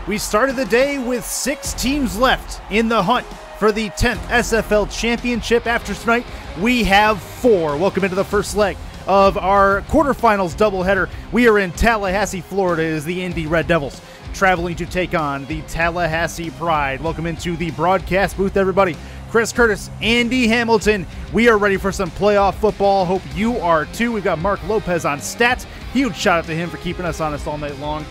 We started the day with 6 teams left in the hunt for the 10th SFL Championship. After tonight, we have 4. Welcome into the first leg of our quarterfinals doubleheader. We are in Tallahassee, Florida, as the Indy Red Devils traveling to take on the Tallahassee Pride. Welcome into the broadcast booth, everybody. Chris Curtis, Andy Hamilton. We are ready for some playoff football. Hope you are too. We've got Mark Lopez on stats. Huge shout out to him for keeping us honest all night long.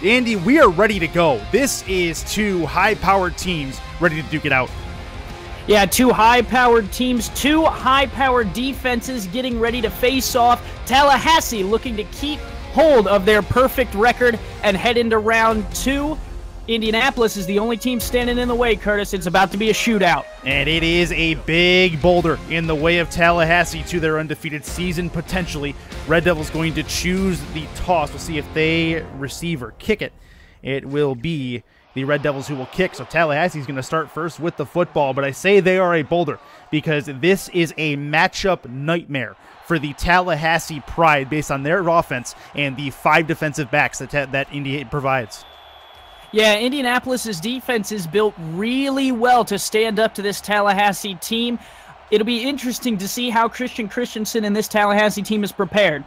Andy, we are ready to go. This is 2 high-powered teams ready to duke it out. Yeah, 2 high-powered teams, 2 high-powered defenses getting ready to face off. Tallahassee looking to keep hold of their perfect record and head into round 2. Indianapolis is the only team standing in the way, Curtis. It's about to be a shootout. And it is a big boulder in the way of Tallahassee to their undefeated season, potentially. Red Devils going to choose the toss. We'll see if they receive or kick it. It will be the Red Devils who will kick, so Tallahassee's going to start first with the football. But I say they are a boulder because this is a matchup nightmare for the Tallahassee Pride based on their offense and the 5 defensive backs that Indy provides. Yeah, Indianapolis's defense is built really well to stand up to this Tallahassee team. It'll be interesting to see how Christian Christensen and this Tallahassee team is prepared.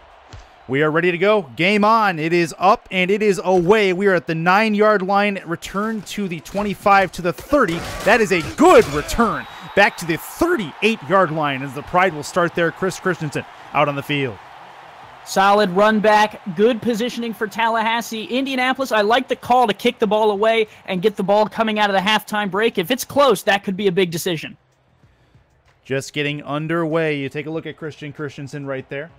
We are ready to go. Game on. It is up and it is away. We are at the 9-yard line. Return to the 25 to the 30. That is a good return. Back to the 38-yard line as the Pride will start there. Chris Christensen out on the field. Solid run back, good positioning for Tallahassee. Indianapolis, I like the call to kick the ball away and get the ball coming out of the halftime break. If it's close, that could be a big decision. Just getting underway. You take a look at Christian Christensen right there.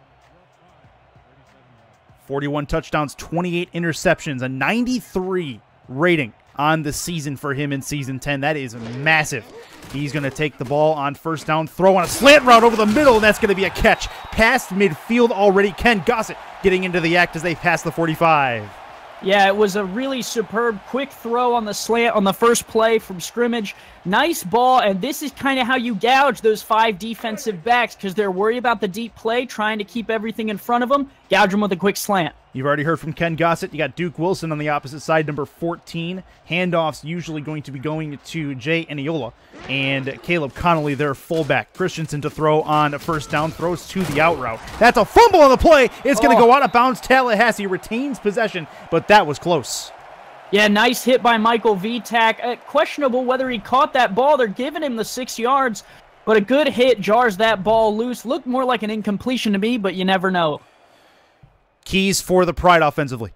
41 touchdowns, 28 interceptions, a 93 rating on the season for him in Season 10. That is massive. He's going to take the ball on first down, throw on a slant route over the middle, and that's going to be a catch. Past midfield already. Ken Gossett getting into the act as they pass the 45. Yeah, it was a really superb quick throw on the slant on the first play from scrimmage. Nice ball, and this is kind of how you gouge those 5 defensive backs because they're worried about the deep play, trying to keep everything in front of them. Gouge them with a quick slant. You've already heard from Ken Gossett. You got Duke Wilson on the opposite side, number 14. Handoffs usually going to be going to Jay Eniola and Caleb Connolly, their fullback. Christensen to throw on first down, throws to the out route. That's a fumble on the play. It's going to go out of bounds. Tallahassee retains possession, but that was close. Yeah, nice hit by Michael Vitak. Questionable whether he caught that ball. They're giving him the 6 yards, but a good hit jars that ball loose. Looked more like an incompletion to me, but you never know. Keys for the Pride offensively.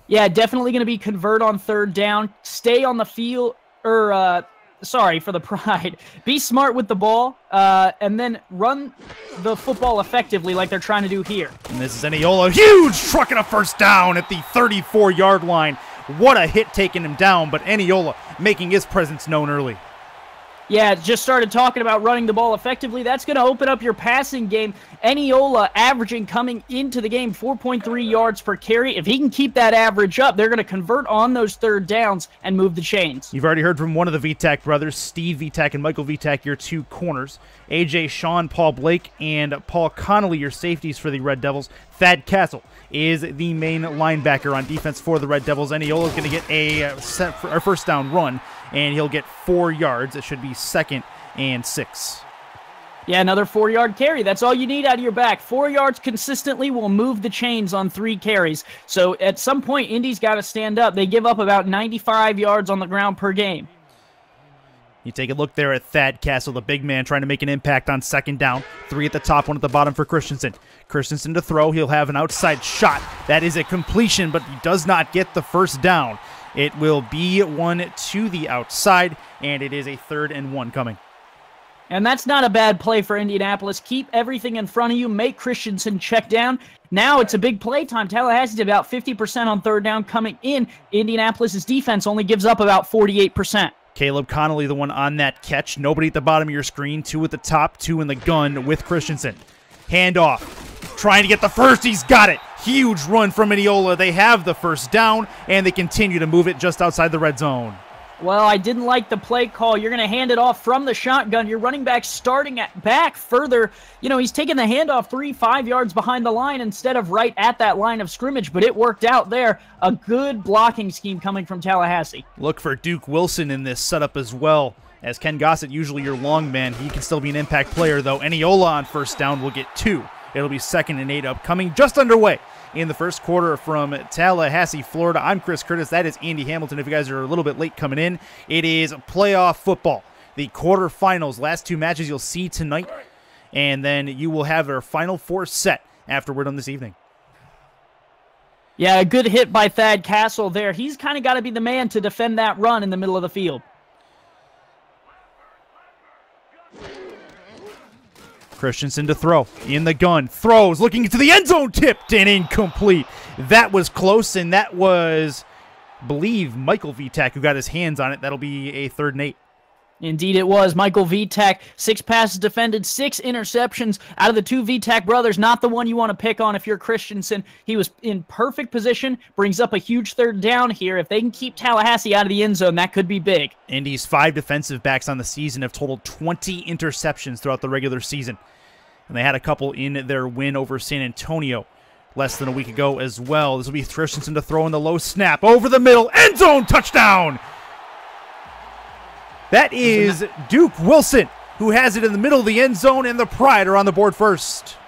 Yeah, definitely going to be convert on third down. Stay on the field, for the Pride. Be smart with the ball, and then run the football effectively like they're trying to do here. And this is Eniola. Huge truck and a first down at the 34-yard line. What a hit taking him down, but Eniola making his presence known early. Yeah, just started talking about running the ball effectively. That's going to open up your passing game. Eniola averaging coming into the game 4.3 yards per carry. If he can keep that average up, they're going to convert on those third downs and move the chains. You've already heard from one of the Vitak brothers, Steve Vitak and Michael Vitak, your 2 corners. AJ Sean, Paul Blake, and Paul Connolly, your safeties for the Red Devils. Thad Castle is the main linebacker on defense for the Red Devils. Eniola is going to get a first down run, and he'll get 4 yards. It should be 2nd and 6. Yeah, another 4-yard carry. That's all you need out of your back. 4 yards consistently will move the chains on 3 carries. So at some point, Indy's got to stand up. They give up about 95 yards on the ground per game. You take a look there at Thad Castle, the big man, trying to make an impact on second down. 3 at the top, 1 at the bottom for Christensen. Christensen to throw. He'll have an outside shot. That is a completion, but he does not get the first down. It will be one to the outside, and it is a 3rd and 1 coming. And that's not a bad play for Indianapolis. Keep everything in front of you. Make Christensen check down. Now it's a big play time. Tallahassee's about 50% on third down coming in. Indianapolis' defense only gives up about 48%. Caleb Connolly, the one on that catch. Nobody at the bottom of your screen. 2 at the top, 2 in the gun with Christensen. Handoff. Trying to get the first. He's got it. Huge run from Eniola. They have the first down, and they continue to move it just outside the red zone. Well, I didn't like the play call. You're going to hand it off from the shotgun. Your running back starting back further. You know, he's taking the handoff 3-5 yards behind the line instead of right at that line of scrimmage, but it worked out there. A good blocking scheme coming from Tallahassee. Look for Duke Wilson in this setup as well, as Ken Gossett, usually your long man. He can still be an impact player, though. Eniola on first down will get 2. It'll be 2nd and 8 upcoming, just underway in the first quarter from Tallahassee, Florida. I'm Chris Curtis. That is Andy Hamilton. If you guys are a little bit late coming in, it is playoff football. The quarterfinals, last 2 matches you'll see tonight, and then you will have our final 4 set after we're done this evening. Yeah, a good hit by Thad Castle there. He's kind of got to be the man to defend that run in the middle of the field. Christensen to throw, in the gun, throws, looking into the end zone, tipped and incomplete. That was close, and that was, I believe, Michael Vitak who got his hands on it. That'll be a 3rd and 8. Indeed it was. Michael Vitak, 6 passes defended, 6 interceptions out of the 2 Vitak brothers. Not the one you want to pick on if you're Christensen. He was in perfect position, brings up a huge 3rd down here. If they can keep Tallahassee out of the end zone, that could be big. Indy's 5 defensive backs on the season have totaled 20 interceptions throughout the regular season. And they had a couple in their win over San Antonio less than a week ago as well. This will be Christensen to throw in the low snap. Over the middle, end zone, touchdown! That is Duke Wilson, who has it in the middle of the end zone, and the Pride are on the board first.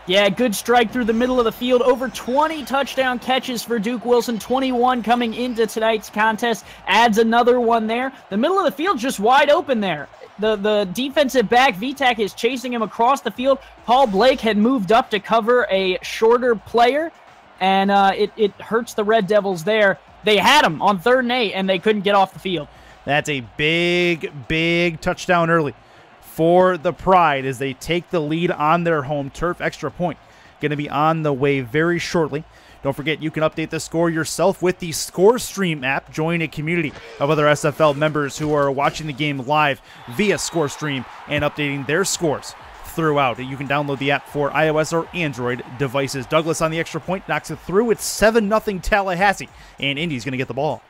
Yeah, good strike through the middle of the field. Over 20 touchdown catches for Duke Wilson. 21 coming into tonight's contest. Adds another one there. The middle of the field just wide open there. The defensive back, Vitak, is chasing him across the field. Paul Blake had moved up to cover a shorter player, and it hurts the Red Devils there. They had him on 3rd and 8, and they couldn't get off the field. That's a big, big touchdown early for the Pride as they take the lead on their home turf. Extra point going to be on the way very shortly. Don't forget, you can update the score yourself with the ScoreStream app. Join a community of other SFL members who are watching the game live via ScoreStream and updating their scores throughout. You can download the app for iOS or Android devices. Douglas on the extra point knocks it through. It's 7-0 Tallahassee, and Indy's going to get the ball.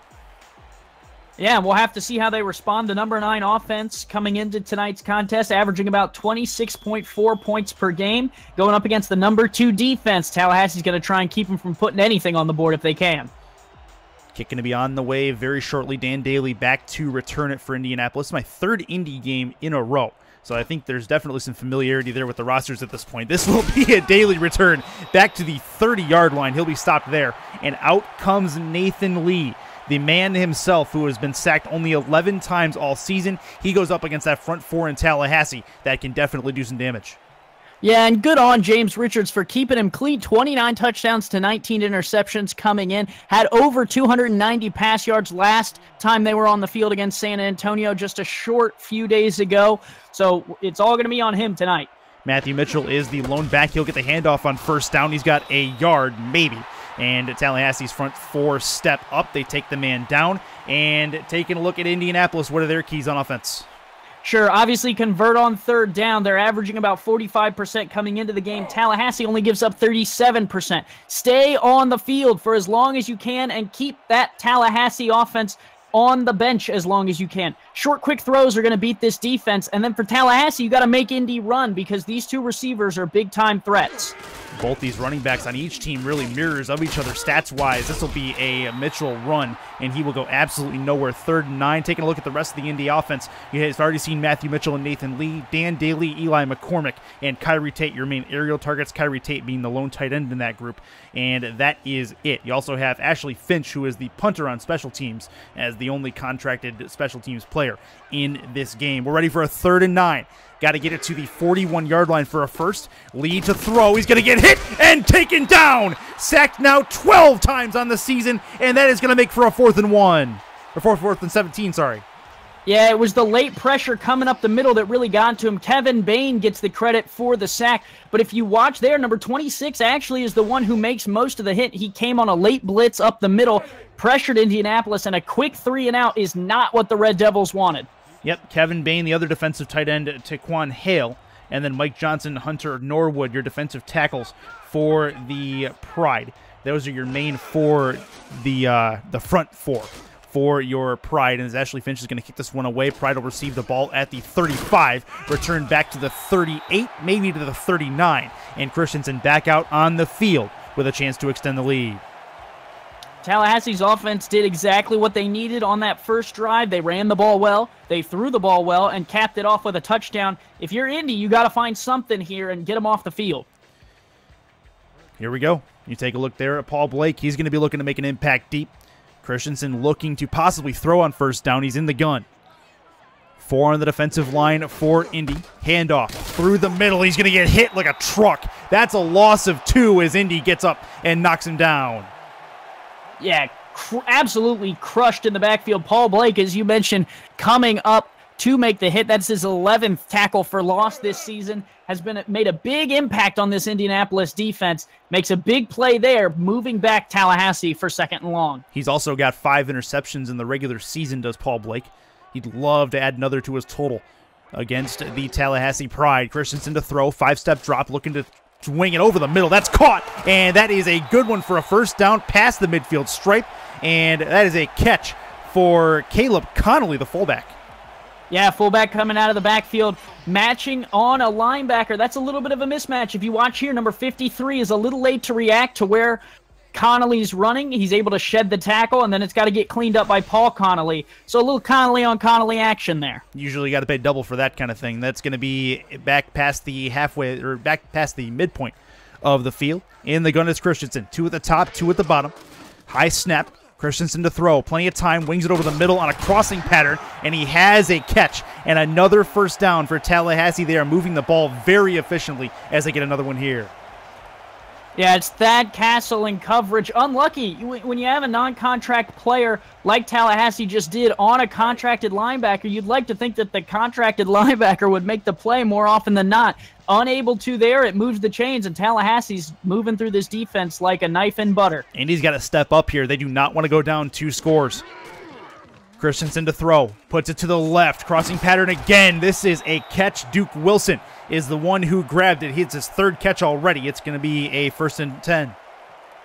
Yeah, we'll have to see how they respond to number 9 offense coming into tonight's contest, averaging about 26.4 points per game, going up against the number 2 defense. Tallahassee's going to try and keep them from putting anything on the board if they can. Kick going to be on the way very shortly. Dan Daly back to return it for Indianapolis. My 3rd Indy game in a row. So I think there's definitely some familiarity there with the rosters at this point. This will be a Daly return back to the 30-yard line. He'll be stopped there. And out comes Nathan Lee, the man himself who has been sacked only 11 times all season. He goes up against that front 4 in Tallahassee that can definitely do some damage. Yeah, and good on James Richards for keeping him clean. 29 touchdowns to 19 interceptions coming in. Had over 290 pass yards last time they were on the field against San Antonio just a short few days ago. So it's all going to be on him tonight. Matthew Mitchell is the lone back. He'll get the handoff on first down. He's got a yard, maybe. And Tallahassee's front 4 step up. They take the man down. And taking a look at Indianapolis, what are their keys on offense? Sure, obviously convert on 3rd down. They're averaging about 45% coming into the game. Tallahassee only gives up 37%. Stay on the field for as long as you can and keep that Tallahassee offense on the bench as long as you can. Short, quick throws are going to beat this defense. And then for Tallahassee, you got to make Indy run because these 2 receivers are big-time threats. Both these running backs on each team really mirrors of each other stats-wise. This will be a Mitchell run, and he will go absolutely nowhere. 3rd and 9. Taking a look at the rest of the Indy offense, you have already seen Matthew Mitchell and Nathan Lee, Dan Daly, Eli McCormick, and Kyrie Tate, your main aerial targets. Kyrie Tate being the lone tight end in that group, and that is it. You also have Ashley Finch, who is the punter on special teams, as the only contracted special teams player in this game. We're ready for a 3rd and 9. Got to get it to the 41-yard line for a first. Lee to throw. He's going to get hit and taken down. Sacked now 12 times on the season, and that is going to make for a 4th and 1. Or 4th and 17, sorry. Yeah, it was the late pressure coming up the middle that really got to him. Kevin Bain gets the credit for the sack. But if you watch there, number 26 actually is the one who makes most of the hit. He came on a late blitz up the middle, pressured Indianapolis, and a quick 3 and out is not what the Red Devils wanted. Yep, Kevin Bain, the other defensive tight end, Taquan Hale, and then Mike Johnson, Hunter Norwood, your defensive tackles for the Pride. Those are your main 4, the front 4 for your Pride. And as Ashley Finch is going to kick this one away, Pride will receive the ball at the 35, return back to the 38, maybe to the 39. And Christensen back out on the field with a chance to extend the lead. Tallahassee's offense did exactly what they needed on that first drive. They ran the ball well, they threw the ball well, and capped it off with a touchdown. If you're Indy, you got to find something here and get them off the field. Here we go. You take a look there at Paul Blake. He's going to be looking to make an impact deep. Christensen looking to possibly throw on first down. He's in the gun. 4 on the defensive line for Indy. Handoff through the middle. He's going to get hit like a truck. That's a loss of 2 as Indy gets up and knocks him down. Yeah, absolutely crushed in the backfield. Paul Blake, as you mentioned, coming up to make the hit. That's his 11th tackle for loss this season. Has made a big impact on this Indianapolis defense. Makes a big play there, moving back Tallahassee for 2nd and long. He's also got 5 interceptions in the regular season, does Paul Blake. He'd love to add another to his total against the Tallahassee Pride. Christensen to throw, 5-step drop, looking to swing it over the middle. That's caught, and that is a good one for a first down past the midfield stripe, and that is a catch for Caleb Connolly, the fullback. Yeah, fullback coming out of the backfield, matching on a linebacker. That's a little bit of a mismatch. If you watch here, number 53 is a little late to react to where Connolly's running. He's able to shed the tackle, and then it's got to get cleaned up by Paul Connolly. So a little Connolly on Connolly action there. Usually you got to pay double for that kind of thing. That's going to be back past the halfway, or back past the midpoint of the field. In the gun is Christensen. 2 at the top, 2 at the bottom. High snap. Christensen to throw. Plenty of time. Wings it over the middle on a crossing pattern, and he has a catch. And another first down for Tallahassee. They are moving the ball very efficiently as they get another one here. Yeah, it's Thad Castle in coverage. Unlucky when you have a non-contract player like Tallahassee just did on a contracted linebacker. You'd like to think that the contracted linebacker would make the play more often than not. Unable to there, it moves the chains, and Tallahassee's moving through this defense like a knife in butter. Indy's got to step up here. They do not want to go down 2 scores. Christensen to throw. Puts it to the left. Crossing pattern again. This is a catch. Duke Wilson is the one who grabbed it. It's his 3rd catch already. It's going to be a 1st and 10.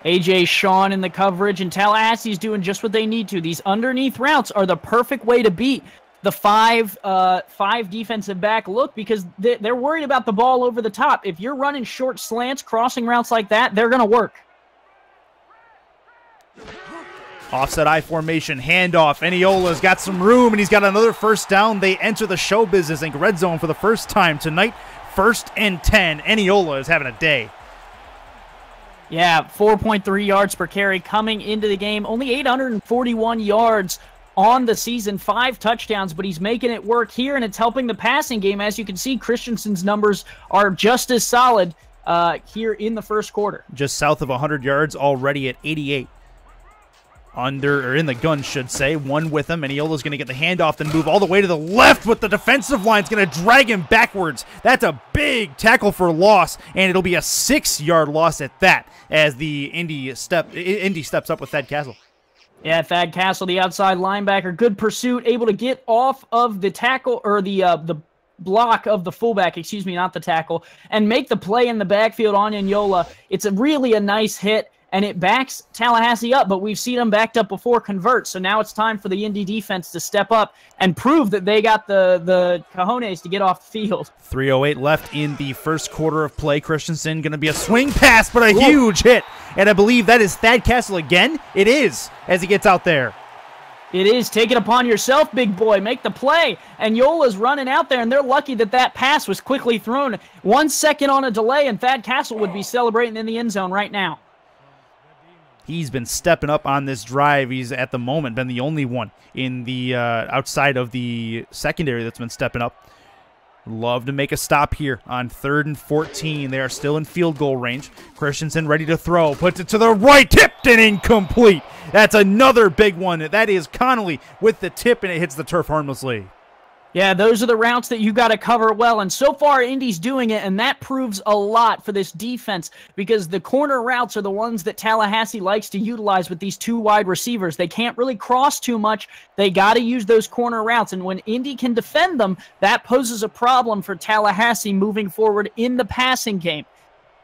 A.J. Sean in the coverage, and Tallahassee's doing just what they need to. These underneath routes are the perfect way to beat the 5 defensive back look, because they're worried about the ball over the top. If you're running short slants, crossing routes like that, they're going to work. Offset I formation, handoff. Eniola's got some room, and he's got another first down. They enter the show business in red zone for the first time tonight. 1st and 10. Eniola is having a day. Yeah, 4.3 yards per carry coming into the game. Only 841 yards on the season, 5 touchdowns, but he's making it work here, and it's helping the passing game. As you can see, Christensen's numbers are just as solid here in the first quarter. Just south of 100 yards already at 88. In the gun, should say. 1 with him. Eniola's going to get the handoff, then move all the way to the left with the defensive line. It's going to drag him backwards. That's a big tackle for loss, and it'll be a 6-yard loss at that as the Indy steps up with Thad Castle. Yeah, Thad Castle, the outside linebacker. Good pursuit, able to get off of the tackle, or the block of the fullback, excuse me, not the tackle, and make the play in the backfield on Eniola. It's really a nice hit, and it backs Tallahassee up, but we've seen them backed up before convert, so now it's time for the Indy defense to step up and prove that they got the cojones to get off the field. 3:08 left in the first quarter of play. Christensen going to be a swing pass, but a huge hit, and I believe that is Thad Castle again. It is, as he gets out there. It is. Take it upon yourself, big boy. Make the play. And Yola's running out there, and they're lucky that that pass was quickly thrown. 1 second on a delay, and Thad Castle would be celebrating in the end zone right now. He's been stepping up on this drive. He's, at the moment, been the only one in the outside of the secondary that's been stepping up. Love to make a stop here on 3rd and 14. They are still in field goal range. Christensen ready to throw. Puts it to the right. Tipped and incomplete. That's another big one. That is Connolly with the tip, and it hits the turf harmlessly. Yeah, those are the routes that you got to cover well, and so far Indy's doing it, and that proves a lot for this defense, because the corner routes are the ones that Tallahassee likes to utilize with these 2 wide receivers. They can't really cross too much. They got to use those corner routes, and when Indy can defend them, that poses a problem for Tallahassee moving forward in the passing game.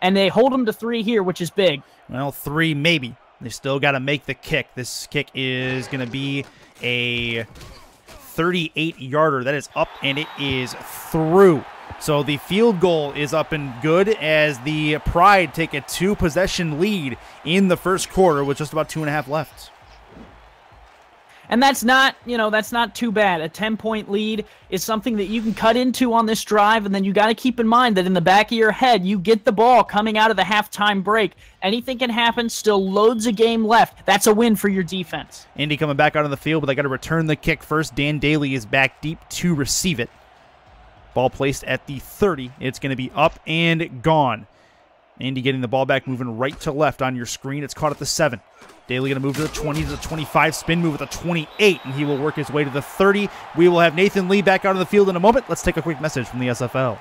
And they hold them to 3 here, which is big. Well, 3 maybe. They still got to make the kick. This kick is going to be a 38-yarder. That is up, and it is through. So the field goal is up and good as the Pride take a 2-possession lead in the first quarter with just about 2.5 left. And that's not, that's not too bad. A 10-point lead is something that you can cut into on this drive, and then you got to keep in mind that in the back of your head, you get the ball coming out of the halftime break. Anything can happen, still loads of game left. That's a win for your defense. Indy coming back out on the field, but they got to return the kick first. Dan Daly is back deep to receive it. Ball placed at the 30. It's going to be up and gone. Indy getting the ball back, moving right to left on your screen. It's caught at the 7. Daly going to move to the 20, to the 25, spin move at the 28, and he will work his way to the 30. We will have Nathan Lee back out on the field in a moment. Let's take a quick message from the SFL.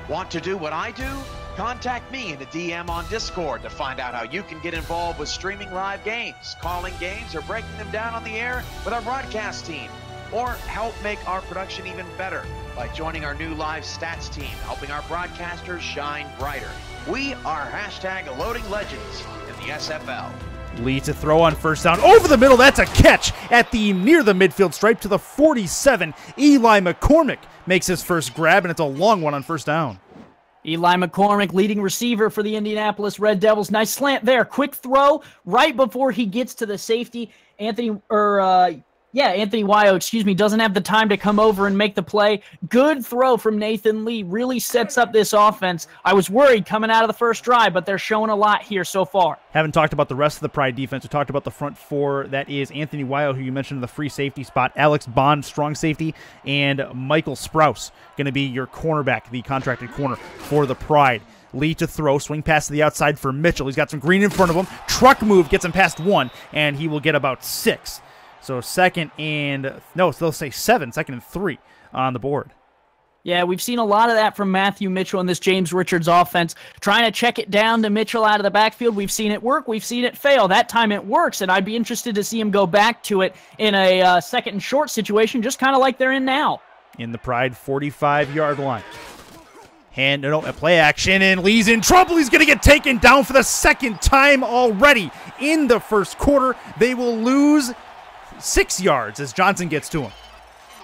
Want to do what I do? Contact me in the DM on Discord to find out how you can get involved with streaming live games, calling games, or breaking them down on the air with our broadcast team. Or help make our production even better by joining our new live stats team, helping our broadcasters shine brighter. We are #loading legends in the SFL. Lee to throw on first down. Over the middle, that's a catch at the near the midfield stripe to the 47. Eli McCormick makes his first grab, and it's a long one on first down. Eli McCormick, leading receiver for the Indianapolis Red Devils. Nice slant there. Quick throw right before he gets to the safety. Anthony Wyo, doesn't have the time to come over and make the play. Good throw from Nathan Lee. Really sets up this offense. I was worried coming out of the first drive, but they're showing a lot here so far. Haven't talked about the rest of the Pride defense. We talked about the front four. That is Anthony Wyo, who you mentioned in the free safety spot, Alex Bond, strong safety, and Michael Sprouse, going to be your cornerback, the contracted corner for the Pride. Lee to throw, swing pass to the outside for Mitchell. He's got some green in front of him. Truck move gets him past 1, and he will get about 6. So second and 3 on the board. Yeah, we've seen a lot of that from Matthew Mitchell in this James Richards offense. Trying to check it down to Mitchell out of the backfield. We've seen it work. We've seen it fail. That time it works, and I'd be interested to see him go back to it in a second and short situation, just kind of like they're in now. In the Pride 45-yard line. A play action, and Lee's in trouble. He's going to get taken down for the second time already in the first quarter. They will lose 6 yards as Johnson gets to him.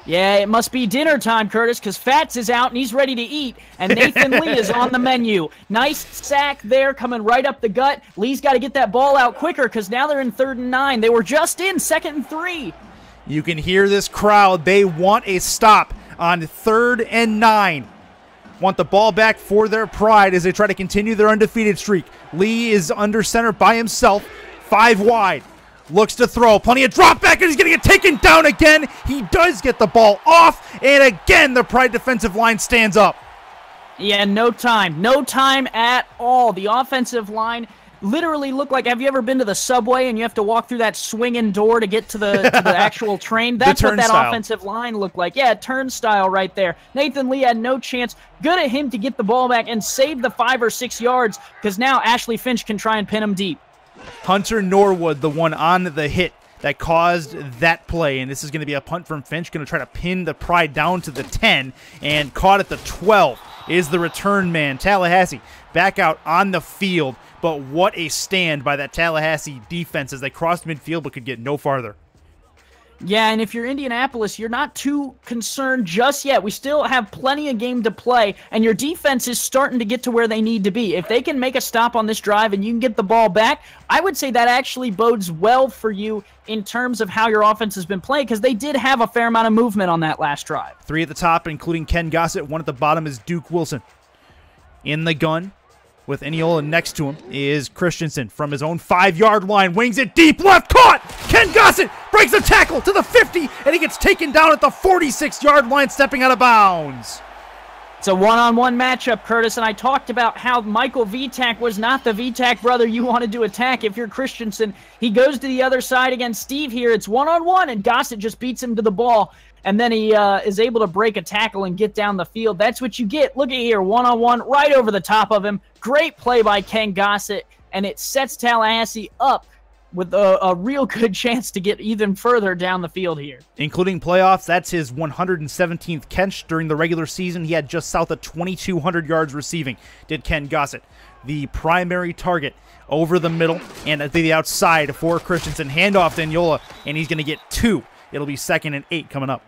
Yeah, it must be dinner time, Curtis, because Fats is out and he's ready to eat, and Nathan Lee is on the menu. Nice sack there, coming right up the gut. Lee's got to get that ball out quicker because now they're in 3rd and 9. They were just in 2nd and 3. You can hear this crowd. They want a stop on 3rd and 9. Want the ball back for their Pride as they try to continue their undefeated streak. Lee is under center by himself, 5 wide. Looks to throw. Plenty of drop back, and he's going to get taken down again. He does get the ball off, and again, the Pride defensive line stands up. Yeah, no time. No time at all. The offensive line literally looked like, have you ever been to the subway and you have to walk through that swinging door to get to the actual train? That's what that offensive line looked like. Yeah, turnstile right there. Nathan Lee had no chance. Good at him to get the ball back and save the 5 or 6 yards because now Ashley Finch can try and pin him deep. Hunter Norwood, the one on the hit that caused that play, and this is going to be a punt from Finch, going to try to pin the Pride down to the 10, and caught at the 12 is the return man. Tallahassee back out on the field, but what a stand by that Tallahassee defense as they crossed midfield but could get no farther. Yeah, and if you're Indianapolis, you're not too concerned just yet. We still have plenty of game to play, and your defense is starting to get to where they need to be. If they can make a stop on this drive and you can get the ball back, I would say that actually bodes well for you in terms of how your offense has been playing because they did have a fair amount of movement on that last drive. 3 at the top, including Ken Gossett. 1 at the bottom is Duke Wilson. In the gun, with Eniola next to him, is Christensen from his own 5-yard line. Wings it deep left. Caught! Ken Gossett breaks the tackle to the 50, and he gets taken down at the 46-yard line, stepping out of bounds. It's a one-on-one matchup, Curtis, and I talked about how Michael Vitak was not the Vitak brother you wanted to attack if you're Christensen. He goes to the other side against Steve here. It's one-on-one, and Gossett just beats him to the ball, and then he is able to break a tackle and get down the field. That's what you get. Look at here, one-on-one, right over the top of him. Great play by Ken Gossett, and it sets Tallahassee up with a real good chance to get even further down the field here. Including playoffs, that's his 117th catch during the regular season. He had just south of 2,200 yards receiving, did Ken Gossett. the primary target over the middle and at the outside for Christensen. Handoff to Aniola, and he's going to get 2. It'll be 2nd and 8 coming up.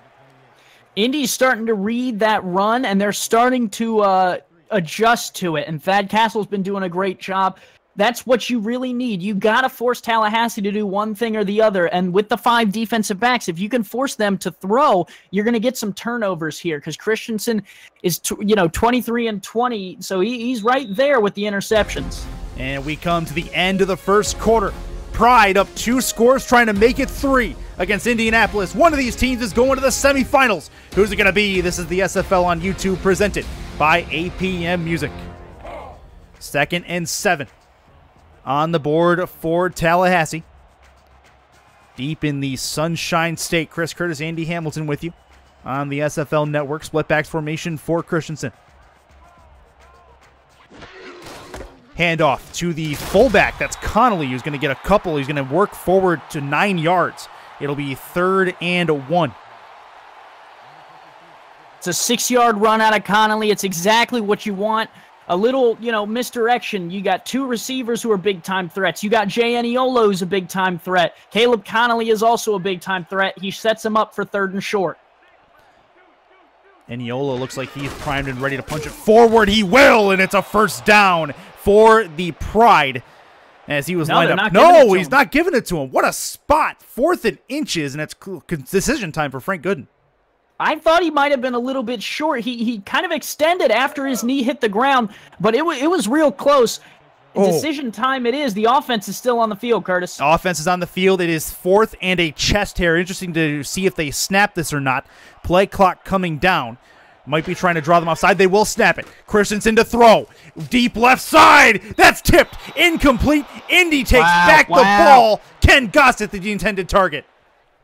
Indy's starting to read that run, and they're starting to adjust to it. And Thad Castle's been doing a great job. That's what you really need. You got to force Tallahassee to do one thing or the other. And with the 5 defensive backs, if you can force them to throw, you're going to get some turnovers here because Christensen is 23 and 20, so he's right there with the interceptions. And we come to the end of the first quarter. Pride up 2 scores, trying to make it 3 against Indianapolis. One of these teams is going to the semifinals. Who's it going to be? This is the SFL on YouTube, presented by APM Music. 2nd and 7 on the board for Tallahassee. Deep in the Sunshine State, Chris Curtis, Andy Hamilton with you on the SFL Network. Split backs formation for Christensen. Handoff to the fullback. That's Connolly, who's going to get a couple. He's going to work forward to 9 yards. It'll be 3rd and 1. It's a 6-yard run out of Connolly. It's exactly what you want. A little, misdirection. You got 2 receivers who are big-time threats. You got Jay Aniola, who's a big-time threat. Caleb Connolly is also a big-time threat. He sets him up for 3rd and short. Aniola looks like he's primed and ready to punch it forward. He will, and it's a first down for the Pride as he was lined up. No, he's not giving it to him. What a spot. 4th and inches, and it's decision time for Frank Gooden. I thought he might have been a little bit short. He kind of extended after his knee hit the ground, but it was real close. Decision time it is. The offense is still on the field, Curtis. Offense is on the field. It is 4th and a chest hair. Interesting to see if they snap this or not. Play clock coming down. Might be trying to draw them offside. They will snap it. Christensen to throw. Deep left side. That's tipped. Incomplete. Indy takes back the ball. Ken Gossett, the intended target.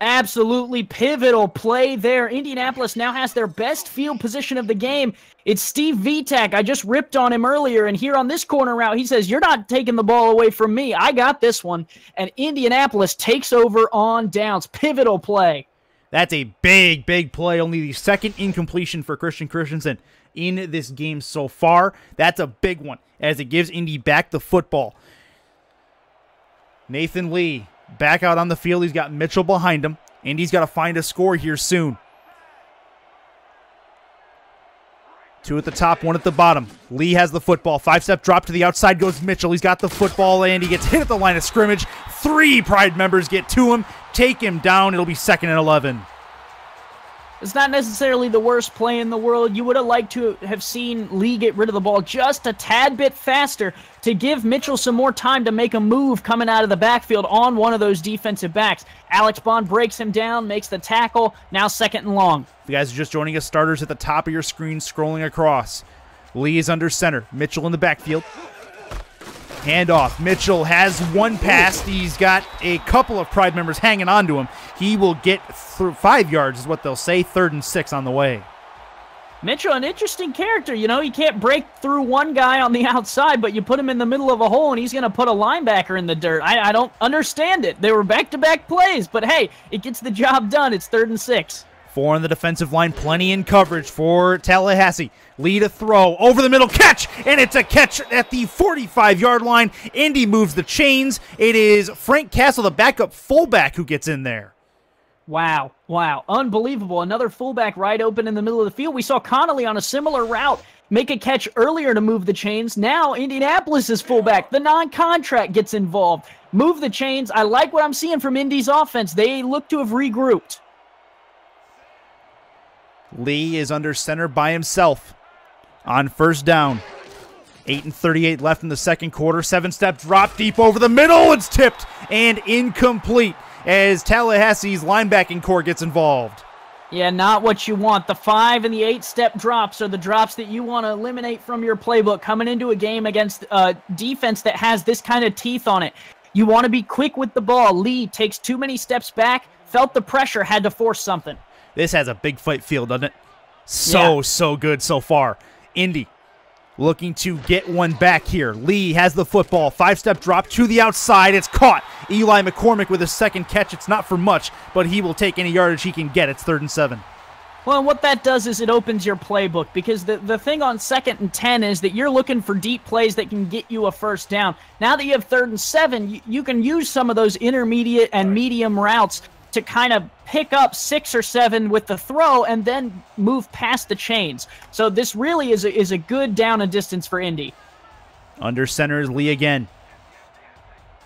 Absolutely pivotal play there. Indianapolis now has their best field position of the game. It's Steve Vitak. I just ripped on him earlier, and here on this corner route, he says, "You're not taking the ball away from me. I got this one." And Indianapolis takes over on downs. Pivotal play. That's a big, big play. Only the 2nd incompletion for Christian Christensen in this game so far. That's a big one as it gives Indy back the football. Nathan Lee back out on the field. He's got Mitchell behind him. Indy's got to find a score here soon. 2 at the top, 1 at the bottom. Lee has the football. 5-step drop to the outside goes Mitchell. He's got the football, and he gets hit at the line of scrimmage. 3 Pride members get to him, take him down. It'll be 2nd and 11. It's not necessarily the worst play in the world. You would have liked to have seen Lee get rid of the ball just a tad bit faster to give Mitchell some more time to make a move coming out of the backfield on one of those defensive backs. Alex Bond breaks him down, makes the tackle, now 2nd and long. If you guys are just joining us, starters at the top of your screen scrolling across. Lee is under center. Mitchell in the backfield. Handoff. Mitchell has 1 pass. He's got a couple of Pride members hanging on to him. He will get 5 yards is what they'll say. 3rd and 6 on the way. Mitchell, an interesting character. He can't break through one guy on the outside, but you put him in the middle of a hole, and he's going to put a linebacker in the dirt. I don't understand it. They were back-to-back plays, but hey, it gets the job done. It's 3rd and 6. 4 on the defensive line, plenty in coverage for Tallahassee. Lee to throw, over the middle, catch, and it's a catch at the 45-yard line. Indy moves the chains. It is Frank Castle, the backup fullback, who gets in there. Wow, unbelievable. Another fullback right open in the middle of the field. We saw Connolly on a similar route make a catch earlier to move the chains. Now Indianapolis' fullback, the non-contract, gets involved. Move the chains. I like what I'm seeing from Indy's offense. They look to have regrouped. Lee is under center by himself on 1st down. 8:38 left in the 2nd quarter. 7-step drop deep over the middle. It's tipped and incomplete as Tallahassee's linebacking core gets involved. Yeah, not what you want. The 5 and the 8-step drops are the drops that you want to eliminate from your playbook coming into a game against a defense that has this kind of teeth on it. You want to be quick with the ball. Lee takes too many steps back, felt the pressure, had to force something. This has a big fight feel, doesn't it? So good so far. Indy looking to get one back here. Lee has the football. 5-step drop to the outside. It's caught. Eli McCormick with his 2nd catch. It's not for much, but he will take any yardage he can get. It's 3rd and 7. Well, and what that does is it opens your playbook, because the thing on 2nd and 10 is that you're looking for deep plays that can get you a first down. Now that you have 3rd and 7, you can use some of those intermediate and medium routes to kind of pick up 6 or 7 with the throw and then move past the chains. So this really is a good down and distance for Indy. Under center is Lee again.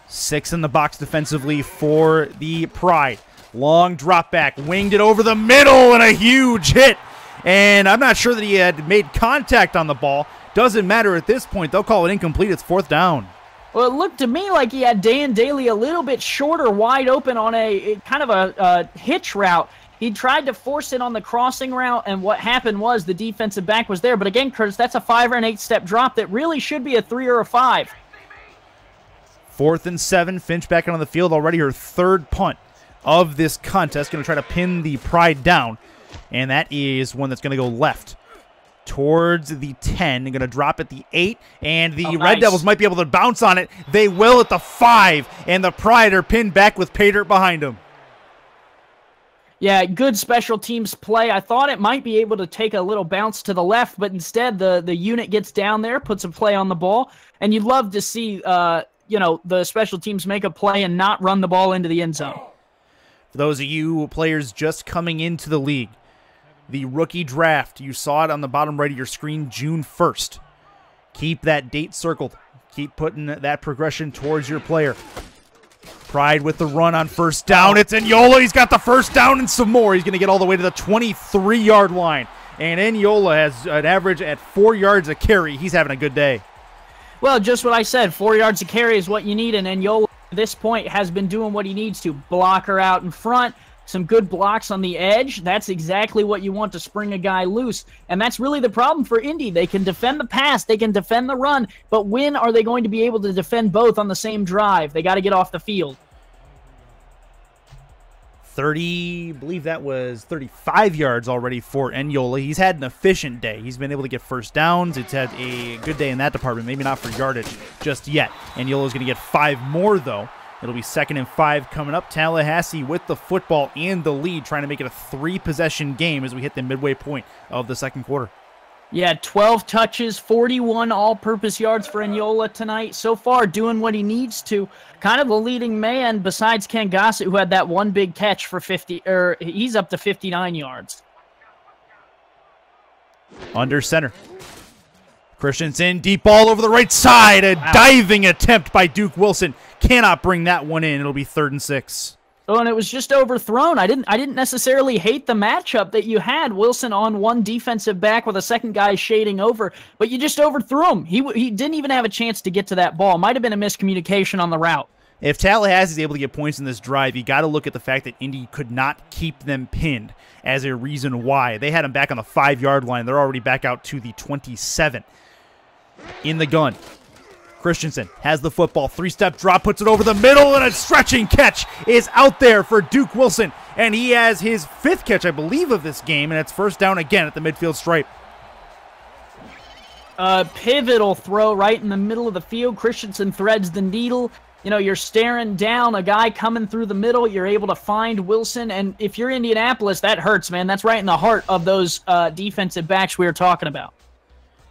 6 in the box defensively for the Pride. Long drop back, winged it over the middle, and a huge hit. And I'm not sure that he had made contact on the ball. Doesn't matter at this point. They'll call it incomplete. It's 4th down. Well, it looked to me like he had Dan Daly a little bit shorter, wide open on a kind of a hitch route. He tried to force it on the crossing route, and what happened was the defensive back was there. But again, Curtis, that's a 5 or an 8-step drop that really should be a 3 or a 5. 4th and 7. Finch back on the field already. Her 3rd punt of this contest. Going to try to pin the Pride down. And that is one that's going to go left towards the 10. They're going to drop at the 8. And the Red Devils might be able to bounce on it. They will at the 5. And the Pride are pinned back with pay dirt behind them. Yeah, good special teams play. I thought it might be able to take a little bounce to the left, but instead the unit gets down there, puts a play on the ball. And you'd love to see the special teams make a play and not run the ball into the end zone. For those of you players just coming into the league, the rookie draft, you saw it on the bottom right of your screen, June 1st. Keep that date circled. Keep putting that progression towards your player. Pride with the run on 1st down. It's Enyola. He's got the 1st down and some more. He's going to get all the way to the 23-yard line. And Enyola has an average at 4 yards a carry. He's having a good day. Well, just what I said. 4 yards a carry is what you need, and Enyola at this point has been doing what he needs to. Block her out in front, some good blocks on the edge. That's exactly what you want to spring a guy loose, and that's really the problem for Indy. They can defend the pass, they can defend the run, but when are they going to be able to defend both on the same drive? They got to get off the field. 30, I believe that was 35 yards already for Enyola. He's had an efficient day. He's been able to get 1st downs. It's had a good day in that department. Maybe not for yardage just yet. Enyola's going to get 5 more, though. It'll be 2nd and 5 coming up. Tallahassee with the football and the lead, trying to make it a 3-possession game as we hit the midway point of the 2nd quarter. Yeah, 12 touches, 41 all-purpose yards for Enyola tonight. So far, doing what he needs to. Kind of the leading man besides Ken Gossett, who had that one big catch for 50, or he's up to 59 yards. Under center. Christensen, deep ball over the right side. A diving attempt by Duke Wilson. Cannot bring that one in. It'll be 3rd and 6. Oh, and it was just overthrown. I didn't necessarily hate the matchup that you had. Wilson on one defensive back with a second guy shading over, but you just overthrew him. He didn't even have a chance to get to that ball. Might have been a miscommunication on the route. If Tallahassee is able to get points in this drive, you got to look at the fact that Indy could not keep them pinned as a reason why. They had them back on the 5-yard line. They're already back out to the 27. In the gun. Christensen has the football, 3-step drop, puts it over the middle, and a stretching catch is out there for Duke Wilson. And he has his 5th catch, I believe, of this game, and it's 1st down again at the midfield stripe. Pivotal throw right in the middle of the field. Christensen threads the needle. You know, you're staring down a guy coming through the middle. You're able to find Wilson, and if you're Indianapolis, that hurts, man. That's right in the heart of those defensive backs we were talking about.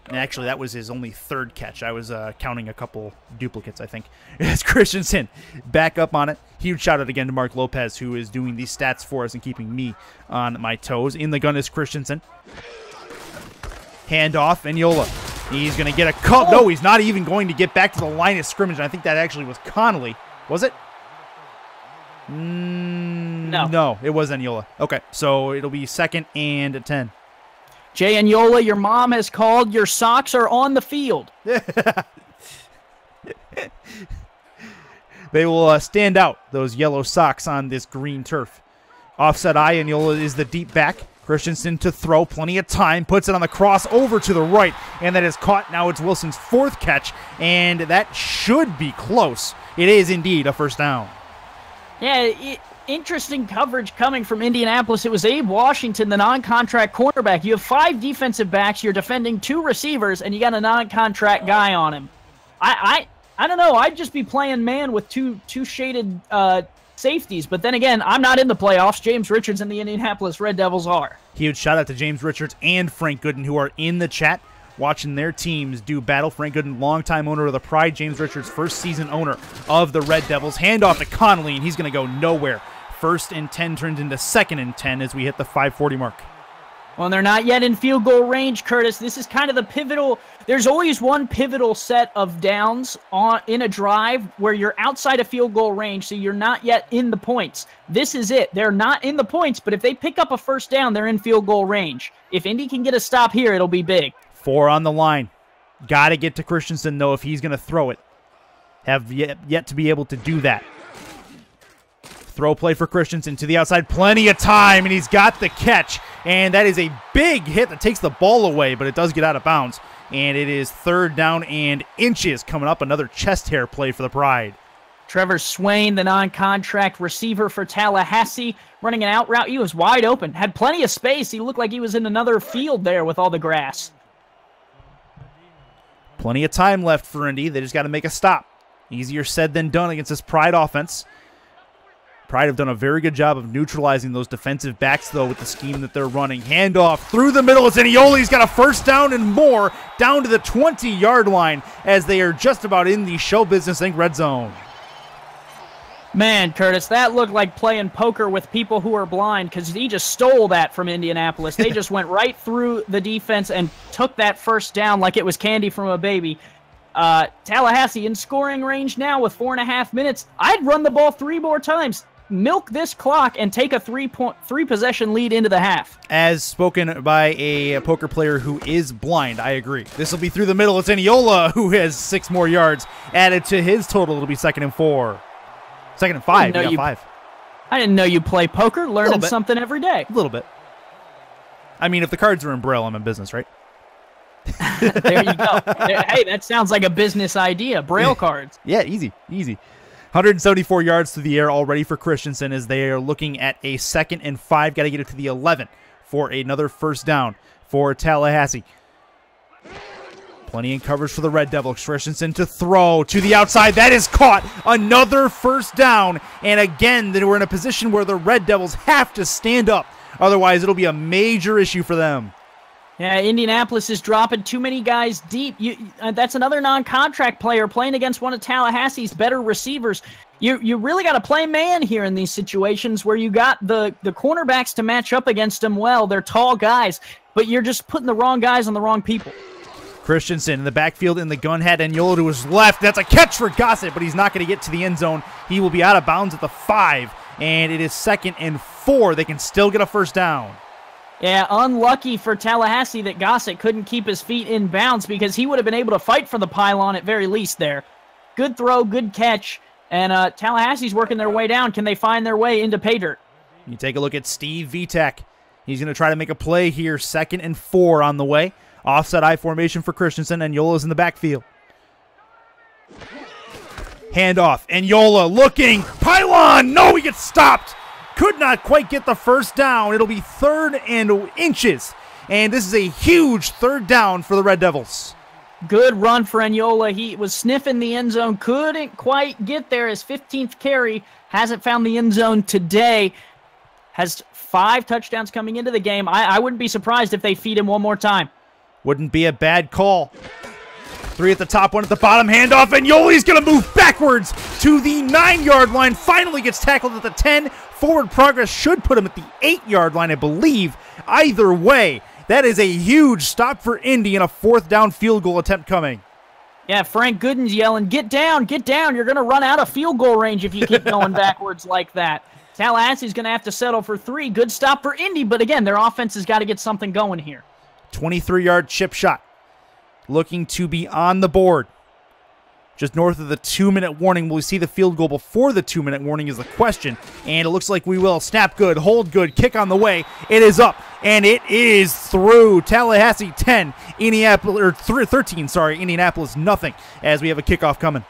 And actually, that was his only 3rd catch. I was counting a couple duplicates, I think. It's Christensen back up on it. Huge shout out again to Mark Lopez, who is doing these stats for us and keeping me on my toes. In the gun is Christensen. Handoff, Enyola. He's going to get a cut. No, he's not even going to get back to the line of scrimmage. I think that actually was Connolly. Was it? No, it was Enyola. Okay, so it'll be 2nd and 10. Jay Enyola, your mom has called. Your socks are on the field. They will stand out, those yellow socks on this green turf. Offset eye, Enyola is the deep back. Christensen to throw, plenty of time, puts it on the cross over to the right, and that is caught. Now it's Wilson's 4th catch, and that should be close. It is indeed a 1st down. Yeah, interesting coverage coming from Indianapolis. It was Abe Washington, the non-contract cornerback. You have 5 defensive backs. You're defending 2 receivers, and you got a non-contract guy on him. I don't know. I'd just be playing man with two shaded safeties. But then again, I'm not in the playoffs. James Richards and the Indianapolis Red Devils are. Huge shout out to James Richards and Frank Gooden, who are in the chat watching their teams do battle. Frank Gooden, longtime owner of the Pride. James Richards, first season owner of the Red Devils. Handoff to Connolly, and he's going to go nowhere. 1st and 10 turns into 2nd and 10 as we hit the 5:40 mark. Well, they're not yet in field goal range, Curtis. This is kind of the pivotal. There's always one pivotal set of downs in a drive where you're outside of field goal range, so you're not yet in the points. This is it. They're not in the points, but if they pick up a first down, they're in field goal range. If Indy can get a stop here, it'll be big. 4 on the line. Got to get to Christensen, though, if he's going to throw it. Have yet to be able to do that. Throw play for Christensen to the outside. Plenty of time, and he's got the catch. And that is a big hit that takes the ball away, but it does get out of bounds. And it is 3rd down and inches coming up. Another chest hair play for the Pride. Trevor Swain, the non-contract receiver for Tallahassee, running an out route. He was wide open, had plenty of space. He looked like he was in another field there with all the grass. Plenty of time left for Indy. They just got to make a stop. Easier said than done against this Pride offense. Pride have done a very good job of neutralizing those defensive backs, though, with the scheme that they're running. Handoff through the middle. Zanioli's got a first down and more down to the 20-yard line as they are just about in the Show Business Inc. red zone. Man, Curtis, that looked like playing poker with people who are blind because he just stole that from Indianapolis. They just went right through the defense and took that first down like it was candy from a baby. Tallahassee in scoring range now with 4.5 minutes. I'd run the ball 3 more times. Milk this clock and take a 3-possession lead into the half. As spoken by a poker player who is blind, I agree. This will be through the middle. It's Eniola who has 6 more yards added to his total. It'll be 2nd and 4. 2nd and 5. You got 5. I didn't know you play poker. Learning something every day. A little bit. I mean, if the cards are in Braille, I'm in business, right? There you go. Hey, that sounds like a business idea. Braille cards. Yeah, easy. 174 yards through the air already for Christensen as they are looking at a 2nd and 5. Got to get it to the 11 for another first down for Tallahassee. Plenty in coverage for the Red Devils. Christensen to throw to the outside. That is caught. Another first down. And again, we're in a position where the Red Devils have to stand up. Otherwise, it'll be a major issue for them. Yeah, Indianapolis is dropping too many guys deep. That's another non-contract player playing against one of Tallahassee's better receivers. You really got to play man here in these situations where you got the cornerbacks to match up against them well. They're tall guys, but you're just putting the wrong guys on the wrong people. Christensen in the backfield in the gun had Eniola to his left. That's a catch for Gossett, but he's not going to get to the end zone. He will be out of bounds at the 5, and it is 2nd and 4. They can still get a first down. Yeah, unlucky for Tallahassee that Gossett couldn't keep his feet in bounds because he would have been able to fight for the pylon at very least there. Good throw, good catch, and Tallahassee's working their way down. Can they find their way into pay dirt? You take a look at Steve Vitek. He's going to try to make a play here. 2nd and 4 on the way. Offset I formation for Christensen, and Yola's in the backfield. Handoff, and Yola looking. Pylon! No, he gets stopped. Could not quite get the first down. It'll be 3rd and inches. And this is a huge 3rd down for the Red Devils. Good run for Eniola. He was sniffing the end zone. Couldn't quite get there. His 15th carry. Hasn't found the end zone today. Has 5 touchdowns coming into the game. I wouldn't be surprised if they feed him one more time. Wouldn't be a bad call. 3 at the top, 1 at the bottom. Handoff, and Yoli's going to move backwards to the 9-yard line. Finally gets tackled at the 10. Forward progress should put him at the 8-yard line, I believe. Either way, that is a huge stop for Indy and a 4th down field goal attempt coming. Yeah, Frank Gooden's yelling, get down, get down. You're going to run out of field goal range if you keep going backwards like that. Tallahassee's going to have to settle for 3. Good stop for Indy, but again, their offense has got to get something going here. 23-yard chip shot. Looking to be on the board. Just north of the 2-minute warning. Will we see the field goal before the 2-minute warning is the question. And it looks like we will. Snap good, hold good, kick on the way. It is up, and it is through. Tallahassee 10, Indianapolis, or 13, sorry, Indianapolis nothing, as we have a kickoff coming.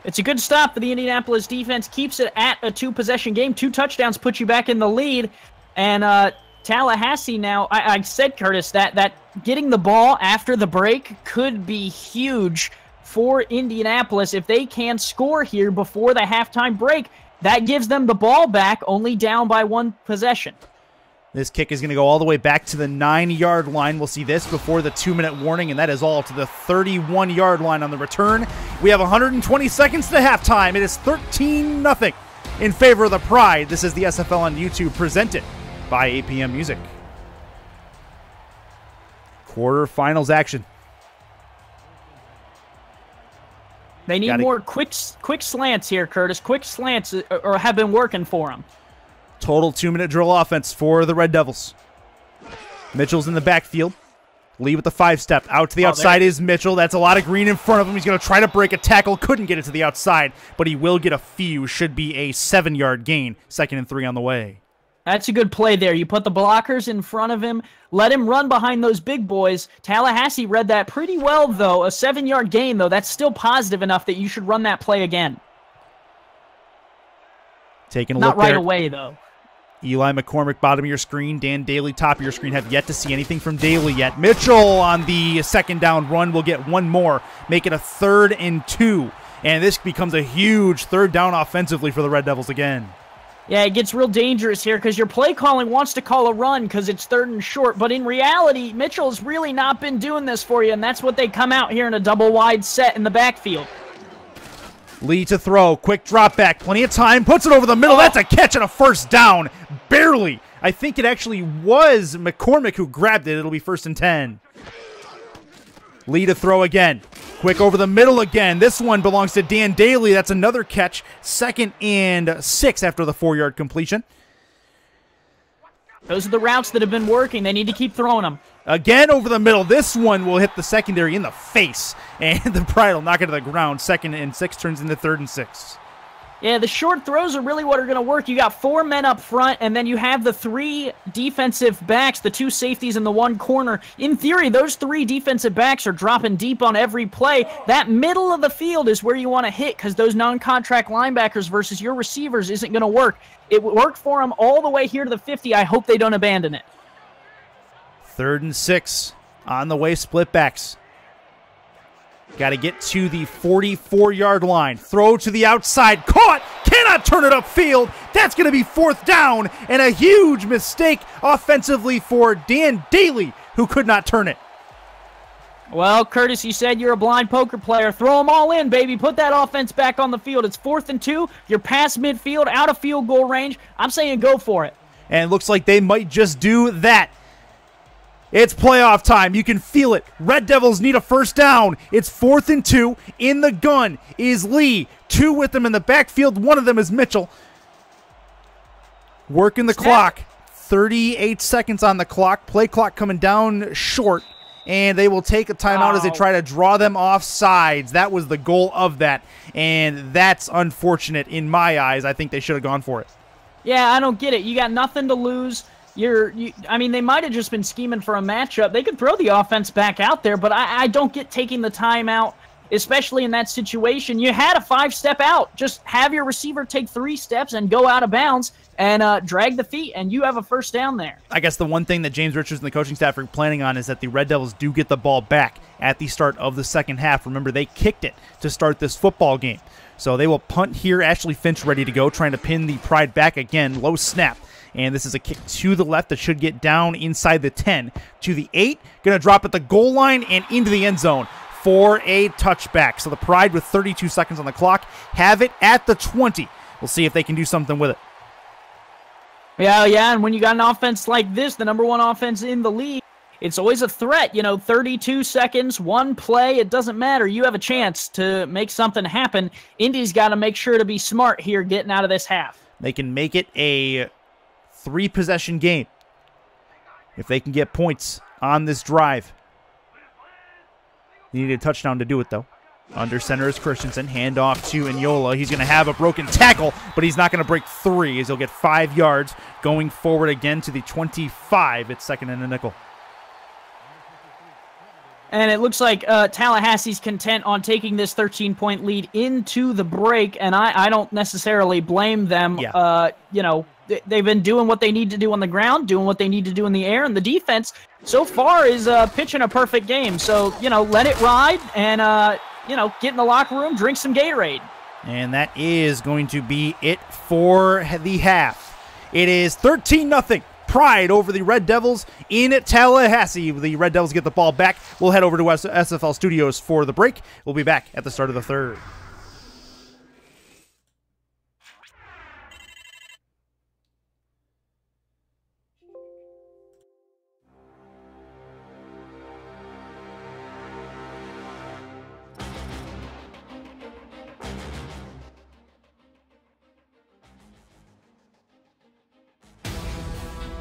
It's a good stop for the Indianapolis defense. Keeps it at a 2-possession game. 2 touchdowns put you back in the lead. And Tallahassee now, I said, Curtis, that getting the ball after the break could be huge for Indianapolis. If they can score here before the halftime break, that gives them the ball back, only down by 1 possession. This kick is going to go all the way back to the 9-yard line. We'll see this before the 2-minute warning, and that is all to the 31-yard line on the return. We have 120 seconds to halftime. It is 13-0 in favor of the Pride. This is the SFL on YouTube, presented by APM Music. Quarterfinals action. They need more quick slants here, Curtis. Quick slants or have been working for them. Total 2-minute drill offense for the Red Devils. Mitchell's in the backfield. Lee with the 5-step. Out to the outside is Mitchell. That's a lot of green in front of him. He's going to try to break a tackle. Couldn't get it to the outside, but he will get a few. Should be a 7-yard gain. 2nd and 3 on the way. That's a good play there. You put the blockers in front of him. Let him run behind those big boys. Tallahassee read that pretty well, though. A 7-yard gain, though. That's still positive enough that you should run that play again. Taking a look there. Not right there. away, though. Eli McCormick, bottom of your screen. Dan Daly, top of your screen. Have yet to see anything from Daly yet. Mitchell on the 2nd down run will get one more. Make it a 3rd and 2. And this becomes a huge 3rd down offensively for the Red Devils again. Yeah, it gets real dangerous here because your play calling wants to call a run because it's 3rd and short. But in reality, Mitchell's really not been doing this for you, and that's what they come out here in a double wide set in the backfield. Lee to throw. Quick drop back. Plenty of time. Puts it over the middle. That's a catch and a 1st down. Barely. I think it actually was McCormick who grabbed it. It'll be 1st and 10. Lee to throw again. Quick over the middle again. This one belongs to Dan Daly. That's another catch. 2nd and 6 after the 4-yard completion. Those are the routes that have been working. They need to keep throwing them. Again over the middle. This one will hit the secondary in the face, and the Pride will knock it to the ground. 2nd and 6 turns into 3rd and 6. Yeah, the short throws are really what are going to work. You got 4 men up front, and then you have the 3 defensive backs, the 2 safeties and the 1 corner. In theory, those 3 defensive backs are dropping deep on every play. That middle of the field is where you want to hit because those non-contract linebackers versus your receivers isn't going to work. It worked for them all the way here to the 50. I hope they don't abandon it. 3rd and 6 on the way, split backs. Got to get to the 44-yard line. Throw to the outside. Caught. Cannot turn it upfield. That's going to be 4th down. And a huge mistake offensively for Dan Daly, who could not turn it. Well, Curtis, you said you're a blind poker player. Throw them all in, baby. Put that offense back on the field. It's 4th and 2. You're past midfield, out of field goal range. I'm saying go for it. And it looks like they might just do that. It's playoff time. You can feel it. Red Devils need a 1st down. It's 4th and 2. In the gun is Lee. 2 with them in the backfield. 1 of them is Mitchell. Working the clock. 38 seconds on the clock. Play clock coming down short. And they will take a timeout as they try to draw them off sides. That was the goal of that. And that's unfortunate in my eyes. I think they should have gone for it. Yeah, I don't get it. You got nothing to lose. I mean, they might have just been scheming for a matchup. They could throw the offense back out there, but I don't get taking the timeout, especially in that situation. You had a 5-step out. Just have your receiver take 3 steps and go out of bounds and drag the feet, and you have a 1st down there. I guess the one thing that James Richards and the coaching staff are planning on is that the Red Devils do get the ball back at the start of the 2nd half. Remember, they kicked it to start this football game. So they will punt here. Ashley Finch ready to go, trying to pin the Pride back again. Low snap. And this is a kick to the left that should get down inside the 10 to the 8. Going to drop at the goal line and into the end zone for a touchback. So the Pride, with 32 seconds on the clock, have it at the 20. We'll see if they can do something with it. Yeah, and when you got an offense like this, the #1 offense in the league, it's always a threat. 32 seconds, 1 play, it doesn't matter. You have a chance to make something happen. Indy's got to make sure to be smart here getting out of this half. They can make it a 3-possession game if they can get points on this drive. They need a touchdown to do it, though. Under center is Christensen. Handoff to Ignola. He's going to have a broken tackle, but he's not going to break 3 as he'll get 5 yards going forward again to the 25. It's 2nd and a nickel. And it looks like Tallahassee's content on taking this 13-point lead into the break, and I don't necessarily blame them. Yeah. They've been doing what they need to do on the ground, doing what they need to do in the air, and the defense so far is pitching a perfect game. So, let it ride, and get in the locker room, drink some Gatorade. And that is going to be it for the half. It is 13-0. Pride over the Red Devils in Tallahassee. The Red Devils get the ball back. We'll head over to SFL Studios for the break. We'll be back at the start of the third.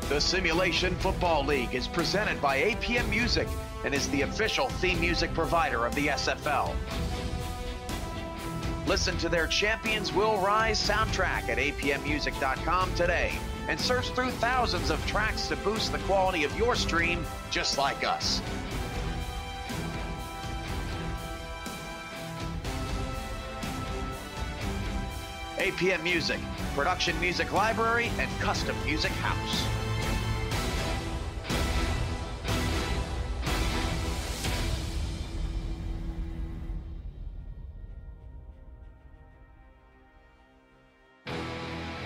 The Simulation Football League is presented by APM Music and is the official theme music provider of the SFL. Listen to their Champions Will Rise soundtrack at apmmusic.com today and search through thousands of tracks to boost the quality of your stream just like us. APM Music, production music library and custom music house.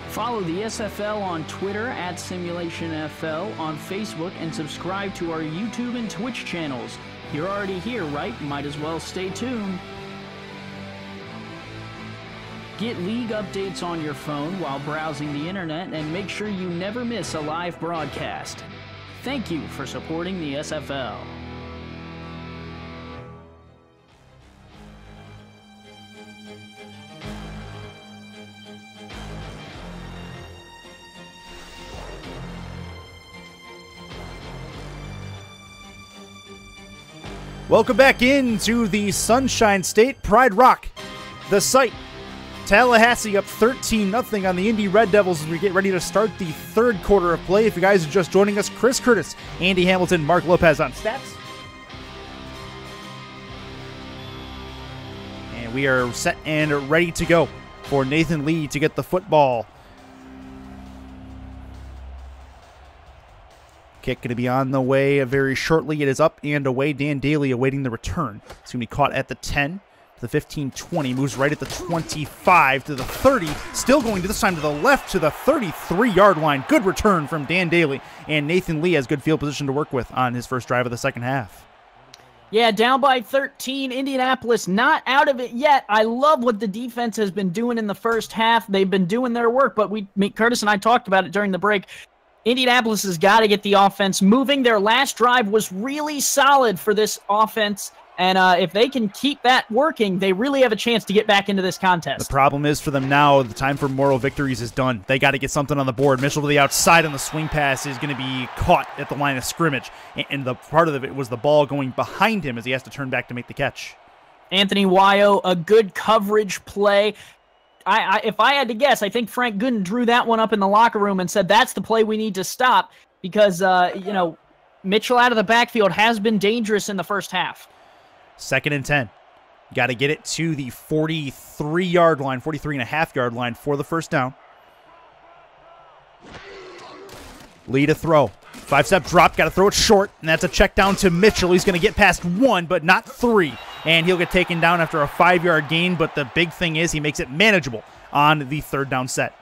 Follow the SFL on Twitter at SimulationFL, on Facebook, and subscribe to our YouTube and Twitch channels. You're already here, right? Might as well stay tuned. Get league updates on your phone while browsing the internet and make sure you never miss a live broadcast. Thank you for supporting the SFL. Welcome back into the Sunshine State. Pride Rock, the site. Tallahassee up 13-0 on the Indy Red Devils as we get ready to start the third quarter of play. If you guys are just joining us, Chris Curtis, Andy Hamilton, Mark Lopez on stats. And we are set and ready to go for Nathan Lee to get the football. Kick going to be on the way very shortly. It is up and away. Dan Daly awaiting the return. It's going to be caught at the 10, to the 15-20. Moves right at the 25, to the 30. Still going to this time to the left to the 33-yard line. Good return from Dan Daly. And Nathan Lee has good field position to work with on his first drive of the second half. Yeah, down by 13. Indianapolis not out of it yet. I love what the defense has been doing in the first half. They've been doing their work, but Curtis and I talked about it during the break. Indianapolis has got to get the offense moving. Their last drive was really solid for this offense, and if they can keep that working, they really have a chance to get back into this contest. The problem is for them now, the time for moral victories is done. They got to get something on the board. Mitchell to the outside on the swing pass is going to be caught at the line of scrimmage, and the part of it was the ball going behind him as he has to turn back to make the catch. Anthony Wyo, a good coverage play. If I had to guess, I think Frank Gooden drew that one up in the locker room and said that's the play we need to stop because, Mitchell out of the backfield has been dangerous in the first half. 2nd and 10. Got to get it to the 43-yard line, 43.5-yard line for the first down. Lee to throw. 5-step drop, got to throw it short, and that's a check down to Mitchell. He's going to get past 1, but not 3. And he'll get taken down after a 5-yard gain, but the big thing is he makes it manageable on the third down set.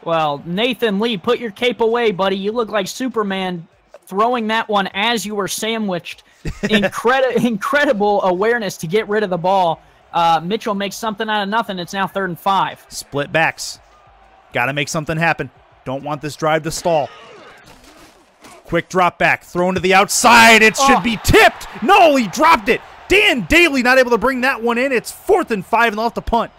Well, Nathan Lee, put your cape away, buddy. You look like Superman throwing that one as you were sandwiched. Incredible awareness to get rid of the ball. Mitchell makes something out of nothing. It's now 3rd and 5. Split backs. Got to make something happen. Don't want this drive to stall. Quick drop back, thrown to the outside. It should be tipped. No, he dropped it. Dan Daly not able to bring that one in. It's 4th and 5, and they'll have to punt.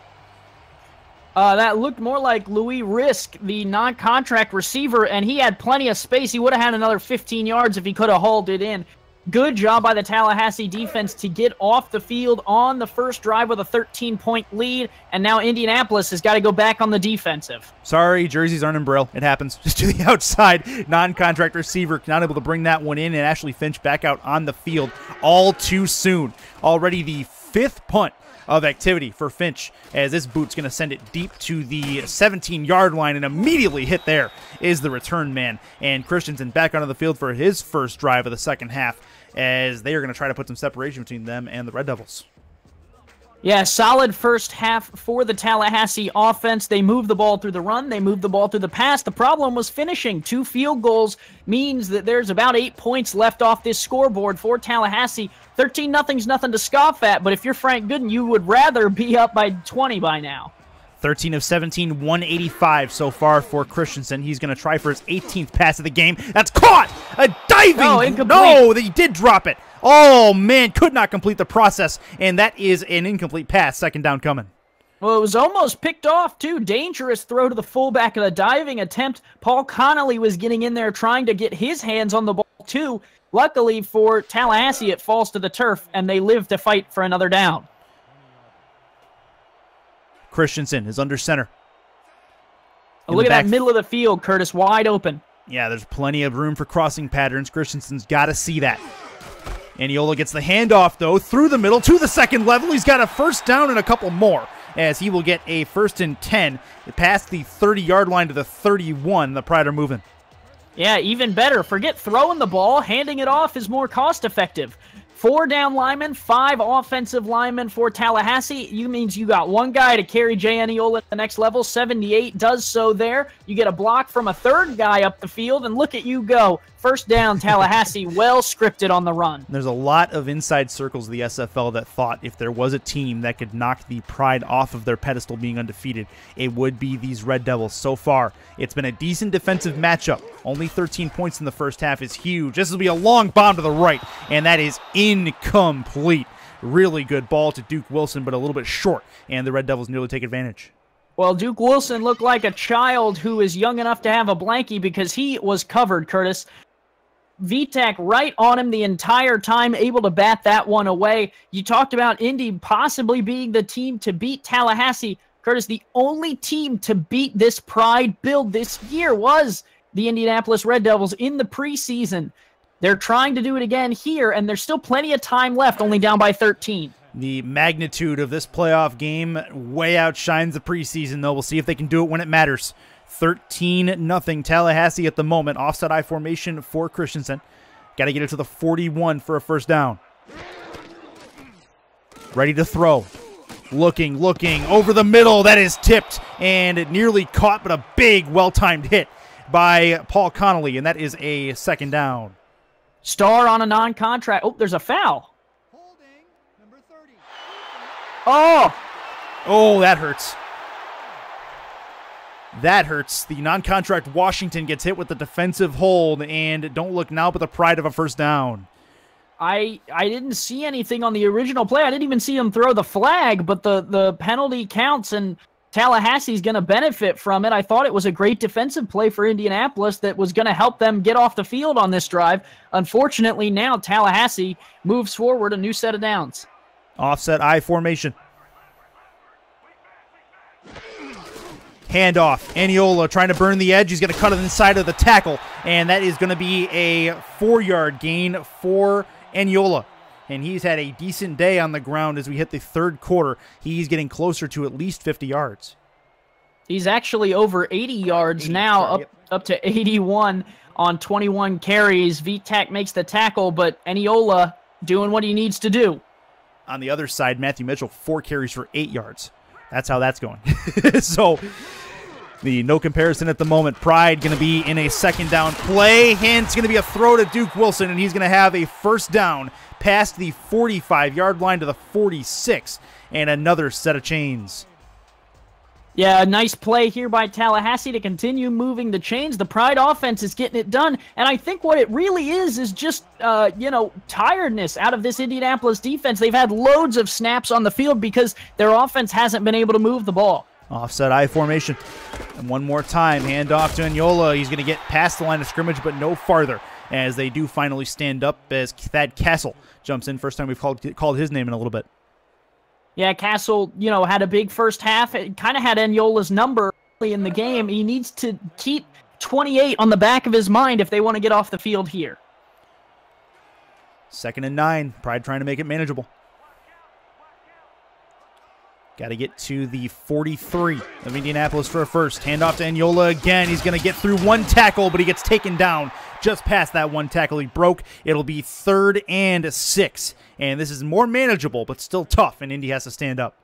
That looked more like Louis Risk, the non-contract receiver, and he had plenty of space. He would have had another 15 yards if he could have hauled it in. Good job by the Tallahassee defense to get off the field on the first drive with a 13-point lead, and now Indianapolis has got to go back on the defensive. Sorry, jerseys aren't in Braille. It happens. Just to the outside, non-contract receiver not able to bring that one in, and Ashley Finch back out on the field all too soon. Already the 5th punt of activity for Finch, as this boot's going to send it deep to the 17-yard line, and immediately hit there is the return man. And Christensen back onto the field for his first drive of the second half, as they are going to try to put some separation between them and the Red Devils. Yeah, solid first half for the Tallahassee offense. They moved the ball through the run. They moved the ball through the pass. The problem was finishing. 2 field goals means that there's about 8 points left off this scoreboard for Tallahassee. 13-0's nothing to scoff at, but if you're Frank Gooden, you would rather be up by 20 by now. 13 of 17, 185 so far for Christensen. He's going to try for his 18th pass of the game. That's caught! A diving! Oh, incomplete. No, he did drop it. Oh, man, could not complete the process, and that is an incomplete pass. Second down coming. Well, it was almost picked off, too. Dangerous throw to the fullback of the diving attempt. Paul Connolly was getting in there trying to get his hands on the ball, too. Luckily for Tallahassee, it falls to the turf, and they live to fight for another down. Christensen is under center. Look at that middle of the field, Curtis, wide open. Yeah, there's plenty of room for crossing patterns. Christensen's got to see that. Aniola gets the handoff, though, through the middle to the second level. He's got a first down and a couple more, as he will get a 1st and 10 past the 30-yard line to the 31. The Pride are moving. Yeah, even better. Forget throwing the ball. Handing it off is more cost-effective. 4 down linemen, 5 offensive linemen for Tallahassee. You means you got 1 guy to carry Jay Aniola at the next level. 78 does so there. You get a block from a 3rd guy up the field, and look at you go. First down, Tallahassee, well scripted on the run. There's a lot of inside circles of the SFL that thought if there was a team that could knock the Pride off of their pedestal being undefeated, it would be these Red Devils. So far, it's been a decent defensive matchup. Only 13 points in the first half is huge. This will be a long bomb to the right, and that is incomplete. Really good ball to Duke Wilson, but a little bit short, and the Red Devils nearly take advantage. Well, Duke Wilson looked like a child who is young enough to have a blankie because he was covered, Curtis. VTech right on him the entire time, able to bat that one away. You talked about Indy possibly being the team to beat Tallahassee. Curtis, the only team to beat this Pride build this year was the Indianapolis Red Devils in the preseason. They're trying to do it again here, and there's still plenty of time left, only down by 13. The magnitude of this playoff game way outshines the preseason, though. We'll see if they can do it when it matters. 13-0 Tallahassee at the moment. Offset I formation for Christensen. Got to get it to the 41 for a first down. Ready to throw. Looking, over the middle. That is tipped and it nearly caught, but a big, well-timed hit by Paul Connolly, and that is a second down. Star on a non-contract. Oh, there's a foul. Holding, number 30. Oh, that hurts. That hurts. The non-contract Washington gets hit with the defensive hold, and don't look now, but the Pride of a first down. I didn't see anything on the original play. I didn't even see him throw the flag, but the penalty counts, and Tallahassee's going to benefit from it. I thought it was a great defensive play for Indianapolis that was going to help them get off the field on this drive. Unfortunately, now Tallahassee moves forward a new set of downs. Offset I formation. Handoff. Aniola trying to burn the edge. He's going to cut it inside of the tackle, and that is going to be a 4-yard gain for Aniola. And he's had a decent day on the ground as we hit the third quarter. He's getting closer to at least 50 yards. He's actually over 80 yards now, up to 81 on 21 carries. VTech makes the tackle, but Aniola doing what he needs to do. On the other side, Matthew Mitchell, 4 carries for 8 yards. That's how that's going. So, the no comparison at the moment. Pride going to be in a second down play. And it's going to be a throw to Duke Wilson, and he's going to have a first down past the 45-yard line to the 46, and another set of chains. Yeah, a nice play here by Tallahassee to continue moving the chains. The Pride offense is getting it done, and I think what it really is just, tiredness out of this Indianapolis defense. They've had loads of snaps on the field because their offense hasn't been able to move the ball. Offset I formation. And one more time, handoff to Aniola. He's going to get past the line of scrimmage, but no farther, as they do finally stand up as Thad Castle jumps in. First time we've called his name in a little bit. Yeah, Castle, had a big first half. It kind of had Aniola's number early in the game. He needs to keep 28 on the back of his mind if they want to get off the field here. 2nd and 9. Pride trying to make it manageable. Got to get to the 43 of Indianapolis for a first. Handoff to Aniola again. He's going to get through one tackle, but he gets taken down just past that one tackle he broke. It'll be 3rd and 6. And this is more manageable, but still tough, and Indy has to stand up.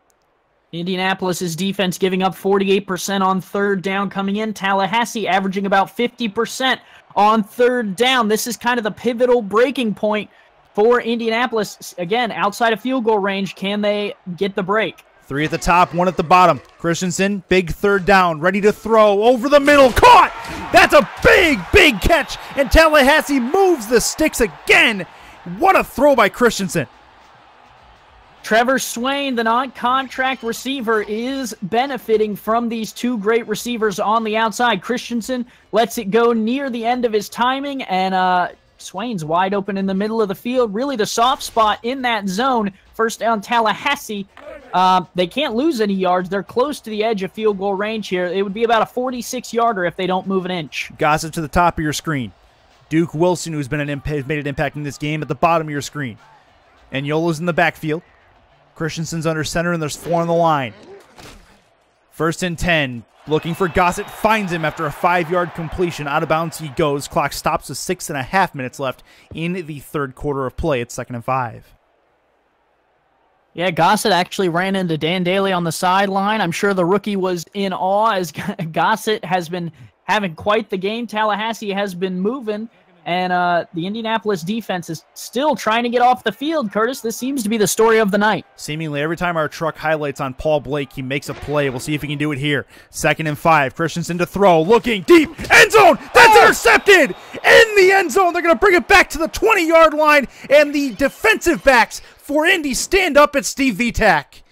Indianapolis's defense giving up 48% on 3rd down coming in. Tallahassee averaging about 50% on 3rd down. This is kind of the pivotal breaking point for Indianapolis. Again, outside of field goal range, can they get the break? 3 at the top, 1 at the bottom. Christensen, big 3rd down, ready to throw, over the middle, caught! That's a big, big catch, and Tallahassee moves the sticks again. What a throw by Christensen. Trevor Swain, the non-contract receiver, is benefiting from these two great receivers on the outside. Christensen lets it go near the end of his timing, and Swain's wide open in the middle of the field. Really the soft spot in that zone. First down, Tallahassee. They can't lose any yards. They're close to the edge of field goal range here. It would be about a 46-yarder if they don't move an inch. Gossett to the top of your screen. Duke Wilson, who's been made an impact in this game, at the bottom of your screen. And Yolo's in the backfield. Christensen's under center, and there's 4 on the line. 1st and 10. Looking for Gossett. Finds him after a 5-yard completion. Out of bounds he goes. Clock stops with 6.5 minutes left in the 3rd quarter of play. It's 2nd and 5. Yeah, Gossett actually ran into Dan Daly on the sideline. I'm sure the rookie was in awe as Gossett has been having quite the game. Tallahassee has been moving. And the Indianapolis defense is still trying to get off the field, Curtis. This seems to be the story of the night. Seemingly every time our truck highlights on Paul Blake, he makes a play. We'll see if he can do it here. 2nd and 5. Christensen to throw. Looking deep. End zone. That's intercepted. In the end zone. They're going to bring it back to the 20-yard line. And the defensive backs for Indy stand up at Steve Vitak.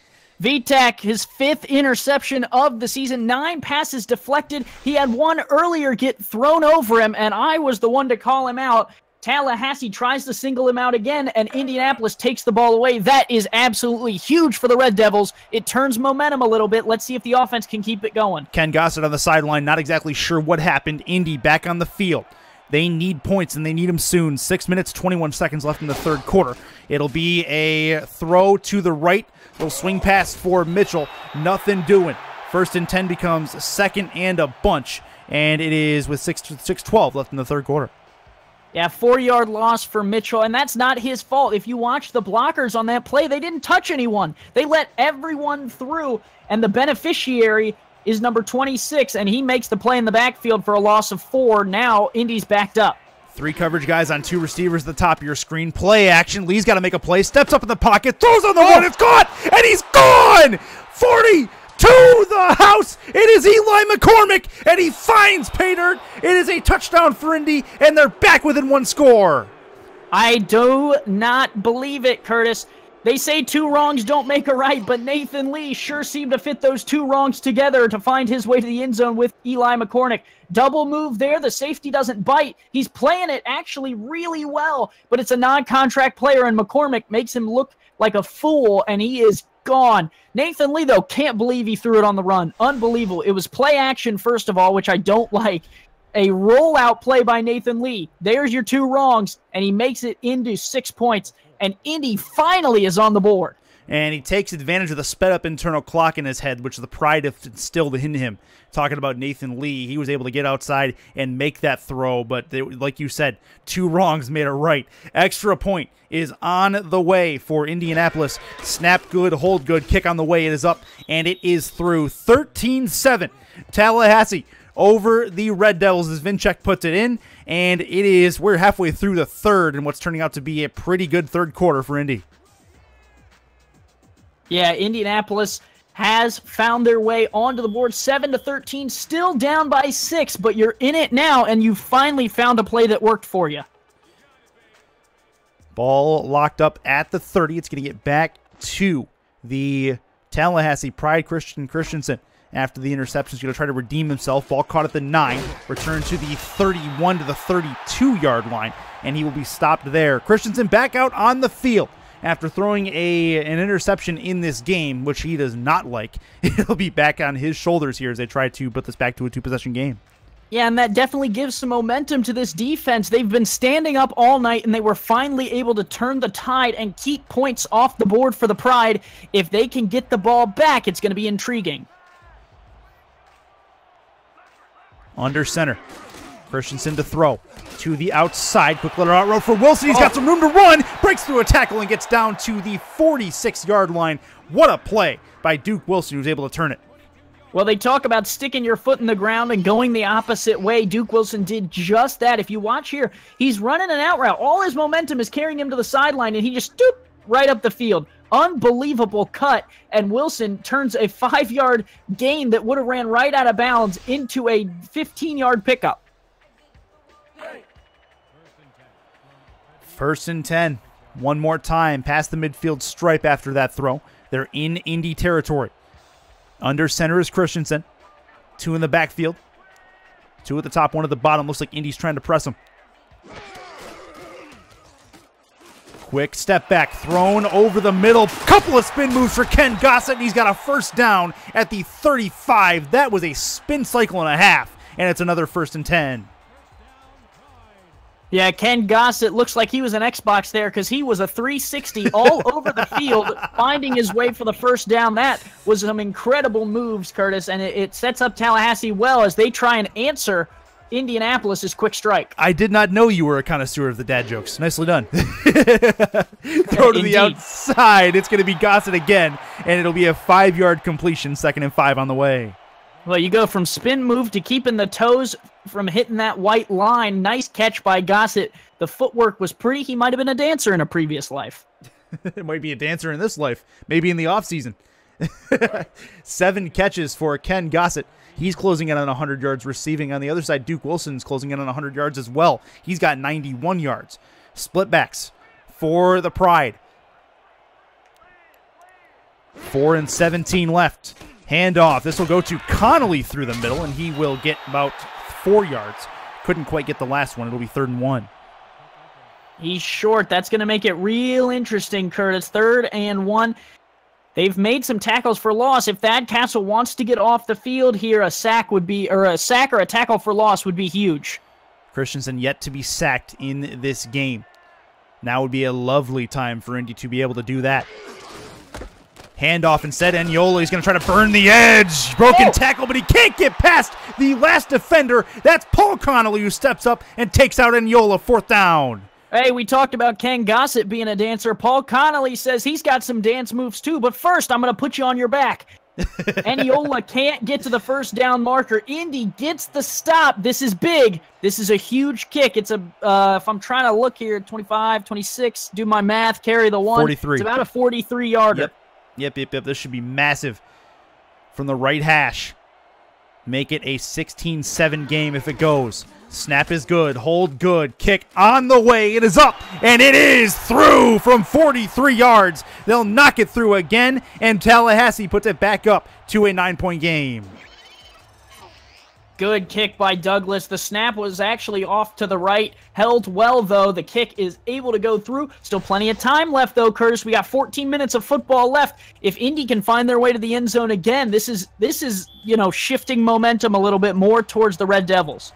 Vitak, his 5th interception of the season, 9 passes deflected. He had one earlier get thrown over him, and I was the one to call him out. Tallahassee tries to single him out again, and Indianapolis takes the ball away. That is absolutely huge for the Red Devils. It turns momentum a little bit. Let's see if the offense can keep it going. Ken Gossett on the sideline, not exactly sure what happened. Indy back on the field. They need points, and they need them soon. 6 minutes, 21 seconds left in the 3rd quarter. It'll be a throw to the right. Little swing pass for Mitchell. Nothing doing. 1st and 10 becomes 2nd and a bunch. And it is with 6:12 left in the 3rd quarter. Yeah, 4-yard loss for Mitchell, and that's not his fault. If you watch the blockers on that play, they didn't touch anyone. They let everyone through, and the beneficiary is number 26, and he makes the play in the backfield for a loss of 4. Now Indy's backed up. 3 coverage guys on 2 receivers at the top of your screen. Play action. Lee's got to make a play. Steps up in the pocket. Throws on the one. It's caught. And he's gone. 40 to the house. It is Eli McCormick. And he finds pay dirt. It is a touchdown for Indy. And they're back within 1 score. I do not believe it, Curtis. They say 2 wrongs don't make a right, but Nathan Lee sure seemed to fit those 2 wrongs together to find his way to the end zone with Eli McCormick. Double move there. The safety doesn't bite. He's playing it actually really well, but it's a non-contract player, and McCormick makes him look like a fool, and he is gone. Nathan Lee, though, can't believe he threw it on the run. Unbelievable. It was play action, first of all, which I don't like. A rollout play by Nathan Lee. There's your 2 wrongs, and he makes it into 6 points. And Indy finally is on the board. And he takes advantage of the sped-up internal clock in his head, which the Pride have instilled in him. Talking about Nathan Lee, he was able to get outside and make that throw, but they, like you said, 2 wrongs made it right. Extra point is on the way for Indianapolis. Snap good, hold good, kick on the way. It is up, and it is through. 13-7. Tallahassee over the Red Devils as Vinchek puts it in, and we're halfway through the 3rd and what's turning out to be a pretty good 3rd quarter for Indy. Yeah, Indianapolis has found their way onto the board, 7-13, still down by 6, but you're in it now, and you finally found a play that worked for you. Ball locked up at the 30. It's going to get back to the Tallahassee Pride. Christensen, after the interception, is going to try to redeem himself. Ball caught at the 9. Returned to the 31 to the 32-yard line, and he will be stopped there. Christensen back out on the field after throwing an interception in this game, which he does not like. It'll be back on his shoulders here as they try to put this back to a 2-possession game. Yeah, and that definitely gives some momentum to this defense. They've been standing up all night, and they were finally able to turn the tide and keep points off the board for the Pride. If they can get the ball back, it's going to be intriguing. Under center. Christensen to throw to the outside. Quick little out road for Wilson. He's got some room to run. Breaks through a tackle and gets down to the 46-yard line. What a play by Duke Wilson, who's able to turn it. Well, they talk about sticking your foot in the ground and going the opposite way. Duke Wilson did just that. If you watch here, he's running an out route. All his momentum is carrying him to the sideline, and he just right up the field. Unbelievable cut, and Wilson turns a 5-yard gain that would have ran right out of bounds into a 15-yard pickup. First and 10. One more time past the midfield stripe after that throw. They're in Indy territory. Under center is Christensen. 2 in the backfield. 2 at the top, 1 at the bottom. Looks like Indy's trying to press him. Quick step back, thrown over the middle. Couple of spin moves for Ken Gossett, and he's got a first down at the 35. That was a spin cycle and a half, and it's another first and 10. Yeah, Ken Gossett looks like he was an Xbox there because he was a 360 all over the field, finding his way for the first down. That was some incredible moves, Curtis, and it sets up Tallahassee well as they try and answer Indianapolis' quick strike. I did not know you were a connoisseur of the dad jokes. Nicely done. Throw to the outside. It's going to be Gossett again, and it'll be a 5-yard completion, 2nd and 5 on the way. Well, you go from spin move to keeping the toes from hitting that white line. Nice catch by Gossett. The footwork was pretty. He might have been a dancer in a previous life. It might be a dancer in this life. Maybe in the offseason. 7 catches for Ken Gossett. He's closing in on 100 yards receiving. On the other side, Duke Wilson's closing in on 100 yards as well. He's got 91 yards. Split backs for the Pride. 4 and 17 left. Handoff. This will go to Connolly through the middle, and he will get about 4 yards. Couldn't quite get the last one. It'll be 3rd and 1. He's short. That's going to make it real interesting, Curtis. 3rd and 1. They've made some tackles for loss. If Thad Castle wants to get off the field here, a sack would be, or a sack or a tackle for loss would be huge. Christensen yet to be sacked in this game. Now would be a lovely time for Indy to be able to do that. Handoff instead. Eniola is going to try to burn the edge. Broken tackle, but he can't get past the last defender. That's Paul Connolly who steps up and takes out Eniola. 4th down. Hey, we talked about Ken Gossett being a dancer. Paul Connolly says he's got some dance moves too, but first I'm going to put you on your back. Eniola can't get to the first down marker. Indy gets the stop. This is big. This is a huge kick. It's a, if I'm trying to look here, 25, 26, do my math, carry the 1. 43. It's about a 43-yarder. Yep. This should be massive from the right hash. Make it a 16-7 game if it goes. Snap is good. Hold good. Kick on the way. It is up, and it is through from 43 yards. They'll knock it through again, and Tallahassee puts it back up to a 9-point game. Good kick by Douglas. The snap was actually off to the right. Held well, though. The kick is able to go through. Still plenty of time left, though, Curtis. We got 14 minutes of football left. If Indy can find their way to the end zone again, this is shifting momentum a little bit more towards the Red Devils.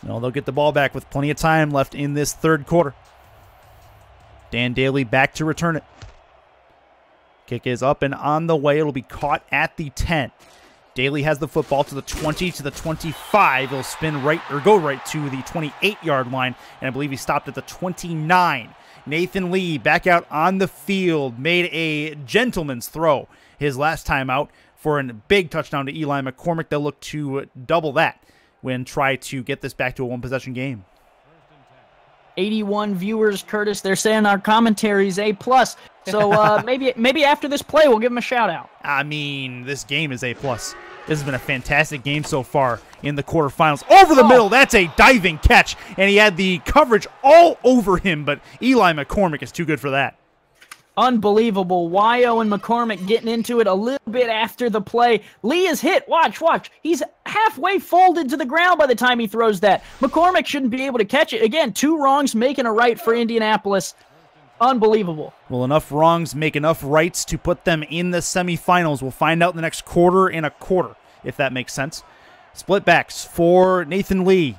No, they'll get the ball back with plenty of time left in this 3rd quarter. Dan Daly back to return it. Kick is up and on the way. It'll be caught at the 10. Daly has the football to the 20, to the 25. He'll spin right, or go right to the 28-yard line, and I believe he stopped at the 29. Nathan Lee back out on the field, made a gentleman's throw his last time out for a big touchdown to Eli McCormick. They'll look to double that when try to get this back to a 1-possession game. 81 viewers, Curtis. They're saying our commentary's A+. So maybe after this play, we'll give them a shout-out. I mean, this game is A+. This has been a fantastic game so far in the quarterfinals. Over the middle, that's a diving catch, and he had the coverage all over him, but Eli McCormick is too good for that. Unbelievable. Wyo and McCormick getting into it a little bit after the play. Lee is hit. Watch. He's halfway folded to the ground by the time he throws that. McCormick shouldn't be able to catch it. Again, 2 wrongs making a right for Indianapolis. Unbelievable. Well, enough wrongs make enough rights to put them in the semifinals. We'll find out in the next quarter and a quarter, if that makes sense. Split backs for Nathan Lee.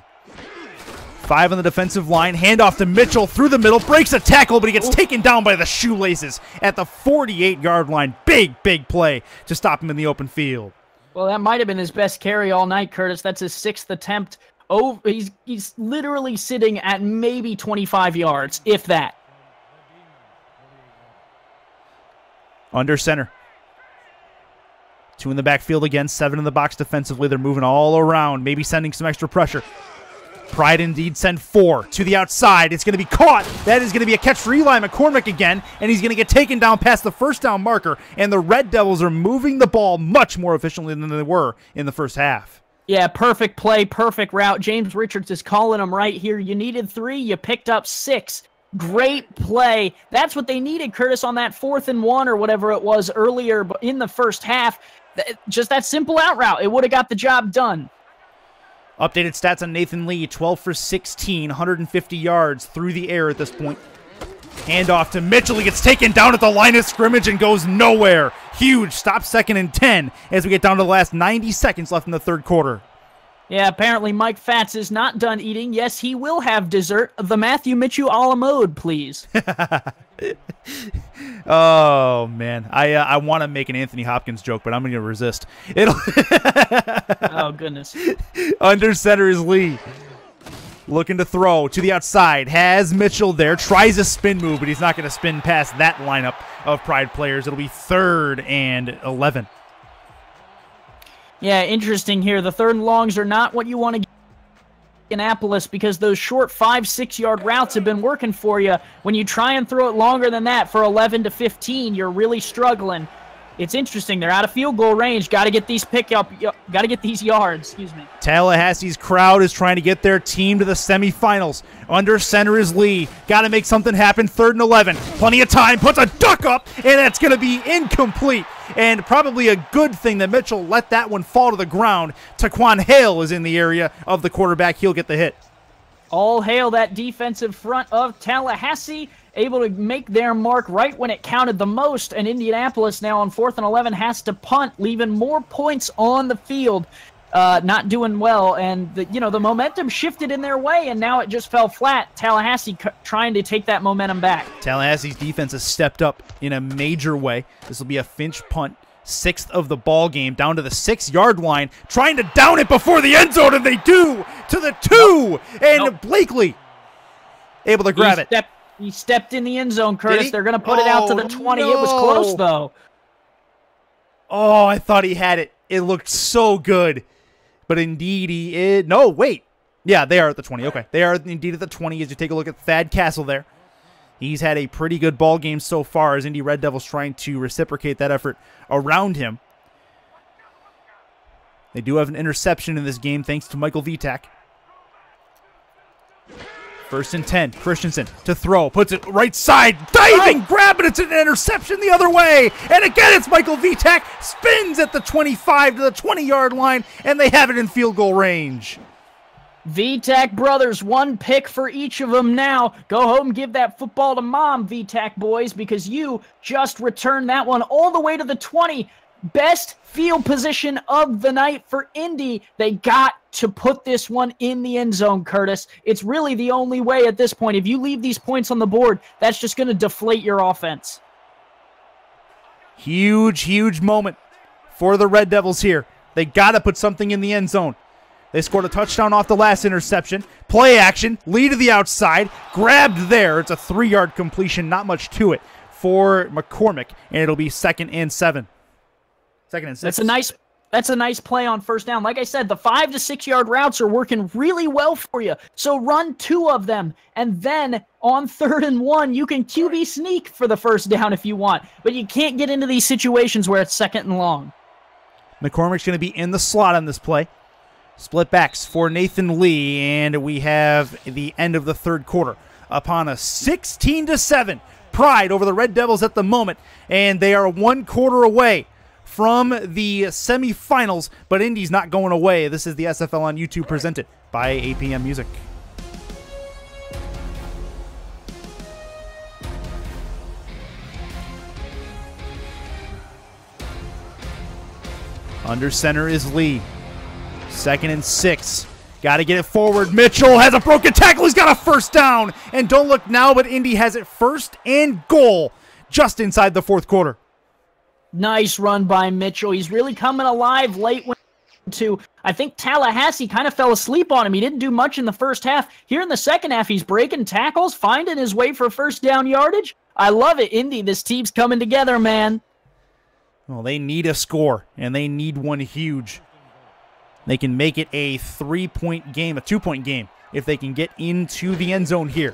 5 on the defensive line. Handoff to Mitchell through the middle. Breaks a tackle, but he gets taken down by the shoelaces at the 48-yard line. Big play to stop him in the open field. Well, that might have been his best carry all night, Curtis. That's his 6th attempt. Oh, he's literally sitting at maybe 25 yards, if that. Under center. 2 in the backfield again, 7 in the box defensively. They're moving all around, maybe sending some extra pressure. Pride indeed send 4 to the outside. It's going to be caught. That is going to be a catch for Eli McCormick again, and he's going to get taken down past the first down marker, and the Red Devils are moving the ball much more efficiently than they were in the first half. Yeah, perfect play, perfect route. James Richards is calling them right here. You needed 3, you picked up 6. Great play. That's what they needed, Curtis, on that 4th and 1 or whatever it was earlier in the first half. Just that simple out route. It would have got the job done. Updated stats on Nathan Lee, 12 for 16, 150 yards through the air at this point. Handoff to Mitchell. He gets taken down at the line of scrimmage and goes nowhere. Huge stop, 2nd and 10 as we get down to the last 90 seconds left in the third quarter. Yeah, apparently Mike Fatz is not done eating. Yes, he will have dessert. The Matthew Mitchell a la mode, please. Oh, man. I want to make an Anthony Hopkins joke, but I'm going to resist. Oh, goodness. Under center is Lee. Looking to throw to the outside. Has Mitchell there. Tries a spin move, but he's not going to spin past that lineup of Pride players. It'll be 3rd and 11. Yeah, interesting here. The 3rd and longs are not what you want to get in Indianapolis because those short 5-6 yard routes have been working for you. When you try and throw it longer than that for 11 to 15, you're really struggling. It's interesting. They're out of field goal range. Got to get these got to get these yards. Excuse me. Tallahassee's crowd is trying to get their team to the semifinals. Under center is Lee. Got to make something happen. 3rd and 11. Plenty of time. Puts a duck up, and that's going to be incomplete. And probably a good thing that Mitchell let that one fall to the ground. Taquan Hale is in the area of the quarterback. He'll get the hit. All hail that defensive front of Tallahassee, able to make their mark right when it counted the most, and Indianapolis now on 4th and 11 has to punt, leaving more points on the field. Not doing well, and the momentum shifted in their way, and now it just fell flat. Tallahassee trying to take that momentum back. Tallahassee's defense has stepped up in a major way. This will be a Finch punt, 6th of the ball game, down to the 6-yard line, trying to down it before the end zone, and they do to the 2, and Blakely able to grab it. He stepped in the end zone, Curtis. They're going to put it out to the 20. No. It was close, though. Oh, I thought he had it. It looked so good. But indeed he is. No, wait. Yeah, they are at the 20. Okay. They are indeed at the 20 as you take a look at Thad Castle there. He's had a pretty good ball game so far as Indy Red Devils trying to reciprocate that effort around him. They do have an interception in this game thanks to Michael Vitak. 1st and 10. Christensen to throw. Puts it right side. Diving. Grab it. It's an interception the other way. And again, it's Michael Vitak. Spins at the 25 to the 20-yard line. And they have it in field goal range. Vitak brothers, 1 pick for each of them now. Go home, give that football to mom, Vitak boys, because you just returned that one all the way to the 20. Best field position of the night for Indy. They got to put this one in the end zone, Curtis. It's really the only way at this point. If you leave these points on the board, that's just going to deflate your offense. Huge, huge moment for the Red Devils here. They got to put something in the end zone. They scored a touchdown off the last interception. Play action, lead to the outside, grabbed there. It's a 3-yard completion, not much to it for McCormick, and it'll be 2nd and 7. 2nd and 6. That's a nice play on first down. Like I said, the 5 to 6 yard routes are working really well for you. So run 2 of them, and then on 3rd and 1, you can QB sneak for the first down if you want. But you can't get into these situations where it's 2nd and long. McCormick's going to be in the slot on this play. Split backs for Nathan Lee, and we have the end of the 3rd quarter upon a 16-7 Pride over the Red Devils at the moment, and they are 1 quarter away from the semifinals, but Indy's not going away. This is the SFL on YouTube presented by APM Music. Under center is Lee. 2nd and 6. Got to get it forward. Mitchell has a broken tackle. He's got a first down. And don't look now, but Indy has it 1st and goal just inside the 4th quarter. Nice run by Mitchell. He's really coming alive late when I think Tallahassee kind of fell asleep on him. He didn't do much in the first half. Here in the second half, he's breaking tackles, finding his way for first down yardage. I love it, Indy. This team's coming together, man. Well, they need a score, and they need one huge. They can make it a 3-point game, a 2-point game, if they can get into the end zone here.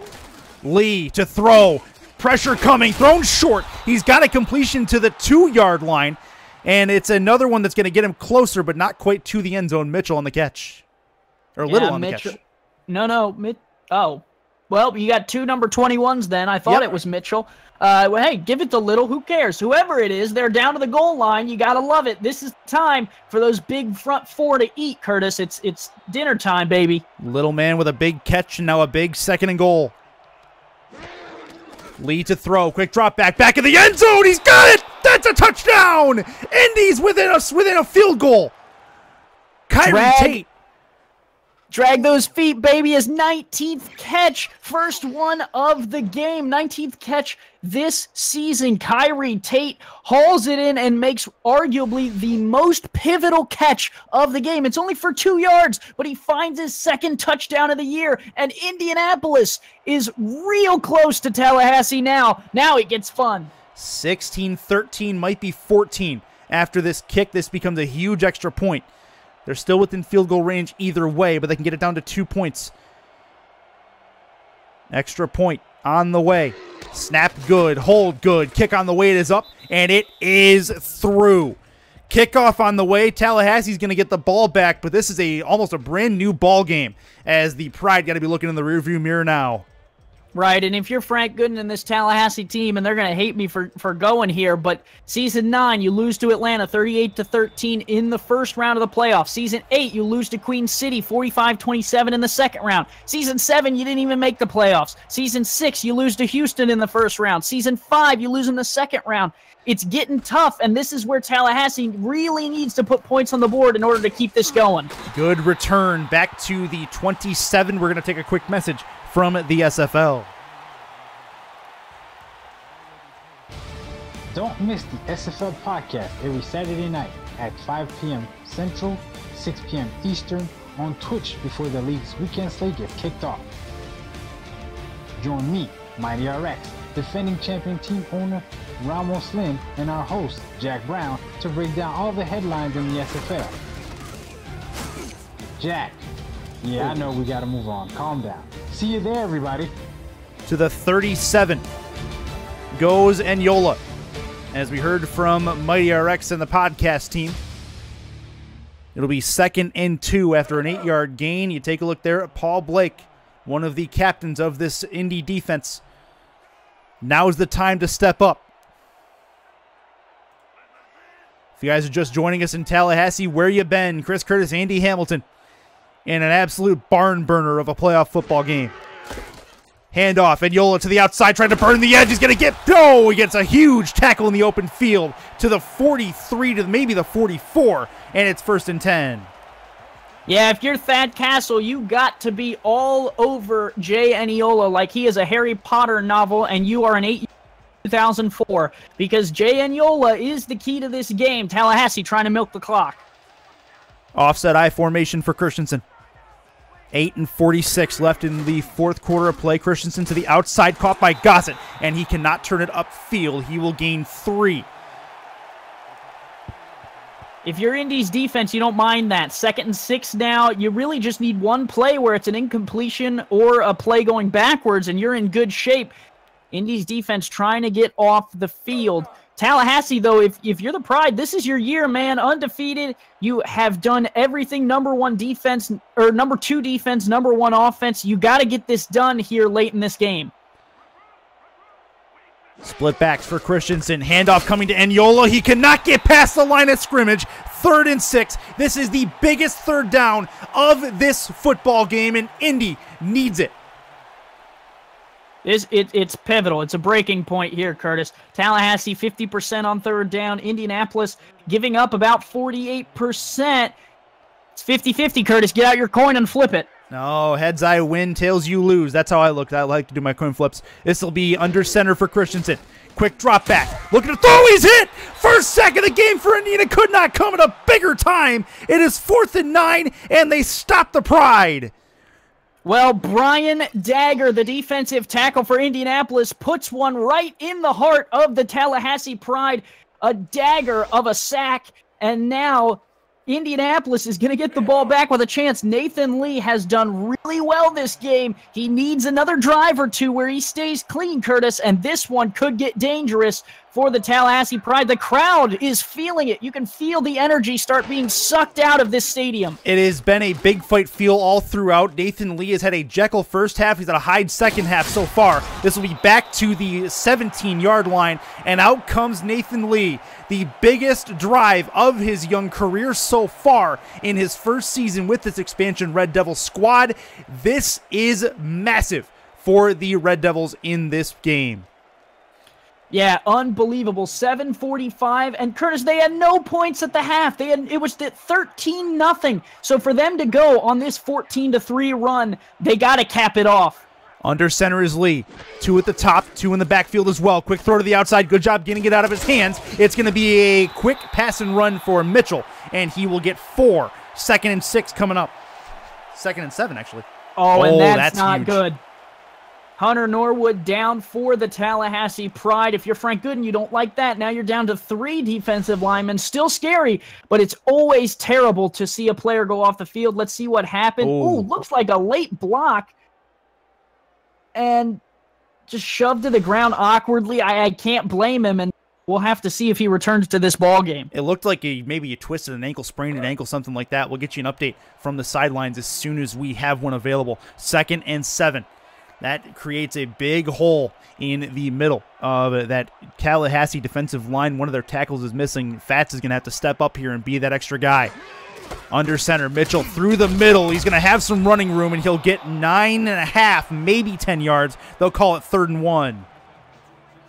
Lee to throw. Pressure coming, thrown short. He's got a completion to the 2-yard line. And it's another one that's going to get him closer, but not quite to the end zone. Mitchell on the catch. Or Little on the catch. Oh. Well, you got two number 21s then. I thought it was Mitchell. Well, hey, give it to Little. Who cares? Whoever it is, they're down to the goal line. You got to love it. This is time for those big front four to eat, Curtis. It's dinner time, baby. Little man with a big catch and now a big 2nd and goal. Lee to throw. Quick drop back in the end zone. He's got it. That's a touchdown. Indy's within a field goal. Kyrie Tate. Drag those feet, baby. His 19th catch. First one of the game. 19th catch this season. Kyrie Tate hauls it in and makes arguably the most pivotal catch of the game. It's only for 2 yards, but he finds his 2nd touchdown of the year. And Indianapolis is real close to Tallahassee now. Now it gets fun. 16-13, might be 14. After this kick, this becomes a huge extra point. They're still within field goal range either way, but they can get it down to 2 points. Extra point on the way. Snap good, hold good, kick on the way, it is up, and it is through. Kickoff on the way. Tallahassee's going to get the ball back, but this is almost a brand new ball game as the Pride got to be looking in the rearview mirror now. Right, and if you're Frank Gooden and this Tallahassee team, and they're going to hate me for going here, but Season 9, you lose to Atlanta 38-13 in the first round of the playoffs. Season 8, you lose to Queen City 45-27 in the second round. Season 7, you didn't even make the playoffs. Season 6, you lose to Houston in the first round. Season 5, you lose in the second round. It's getting tough, and this is where Tallahassee really needs to put points on the board in order to keep this going. Good return back to the 27. We're going to take a quick message from the SFL. Don't miss the SFL podcast every Saturday night at 5 p.m. Central, 6 p.m. Eastern on Twitch before the league's weekend slate gets kicked off. Join me, Mighty RX, defending champion team owner Ramos Lynn, and our host, Jack Brown, to break down all the headlines in the SFL. Jack, yeah, I know we gotta move on. Calm down. See you there, everybody. To the 37 goes Enyola. As we heard from Mighty RX and the podcast team, it'll be 2nd and 2 after an 8-yard gain. You take a look there at Paul Blake, one of the captains of this Indy defense. Now's the time to step up. If you guys are just joining us in Tallahassee, where you been? Chris Curtis, Andy Hamilton, in an absolute barn burner of a playoff football game. Handoff, Enyola to the outside, trying to burn the edge. He's going to get, he gets a huge tackle in the open field to the 43 to maybe the 44, and it's 1st and 10. Yeah, if you're Thad Castle, you got to be all over Jay Enyola like he is a Harry Potter novel, and you are an 2004, because Jay Enyola is the key to this game. Tallahassee trying to milk the clock. Offset I formation for Christensen. 8:46 left in the 4th quarter of play. Christensen to the outside, caught by Gossett, and he cannot turn it upfield. He will gain 3. If you're Indy's defense, you don't mind that. 2nd and 6 now. You really just need one play where it's an incompletion or a play going backwards, and you're in good shape. Indy's defense trying to get off the field. Tallahassee, though, if you're the Pride, this is your year, man. Undefeated. You have done everything number 1 defense, or number 2 defense, number 1 offense. You got to get this done here late in this game. Split backs for Christensen. Handoff coming to Enyola. He cannot get past the line of scrimmage. 3rd and 6. This is the biggest 3rd down of this football game, and Indy needs it. It's pivotal. It's a breaking point here, Curtis. Tallahassee 50% on 3rd down. Indianapolis giving up about 48%. It's 50-50, Curtis. Get out your coin and flip it. No, heads I win, tails you lose. That's how I look. I like to do my coin flips. This will be under center for Christensen. Quick drop back. Looking to throw. He's hit. First sack of the game for Indiana. Could not come at a bigger time. It is 4th and 9, and they stop the Pride. Well, Brian Dagger, the defensive tackle for Indianapolis, puts one right in the heart of the Tallahassee Pride. A dagger of a sack, and now Indianapolis is going to get the ball back with a chance. Nathan Lee has done really well this game. He needs another drive or two where he stays clean, Curtis, and this one could get dangerous for the Tallahassee Pride. The crowd is feeling it. You can feel the energy start being sucked out of this stadium. It has been a big fight feel all throughout. Nathan Lee has had a Jekyll first half. He's had a Hyde second half so far. This will be back to the 17-yard line, and out comes Nathan Lee. The biggest drive of his young career so far in his first season with this expansion Red Devil squad. This is massive for the Red Devils in this game. Yeah, unbelievable. 7:45, and Curtis, they had no points at the half. It was 13-0. So for them to go on this 14-3 run, they got to cap it off. Under center is Lee. 2 at the top, 2 in the backfield as well. Quick throw to the outside. Good job getting it out of his hands. It's going to be a quick pass and run for Mitchell, and he will get 4. 2nd and 6 coming up. 2nd and 7, actually. Oh, and that's not huge. Good. Hunter Norwood down for the Tallahassee Pride. If you're Frank Gooden, you don't like that. Now you're down to 3 defensive linemen. Still scary, but it's always terrible to see a player go off the field. Let's see what happened. Ooh, looks like a late block. And just shoved to the ground awkwardly. I can't blame him, and we'll have to see if he returns to this ball game. It looked like maybe you twisted an ankle, sprained an ankle, something like that. We'll get you an update from the sidelines as soon as we have one available. 2nd and 7. That creates a big hole in the middle of that Tallahassee defensive line. One of their tackles is missing. Fats is going to have to step up here and be that extra guy. Under center, Mitchell through the middle. He's going to have some running room, and he'll get 9.5, maybe 10 yards. They'll call it 3rd and 1.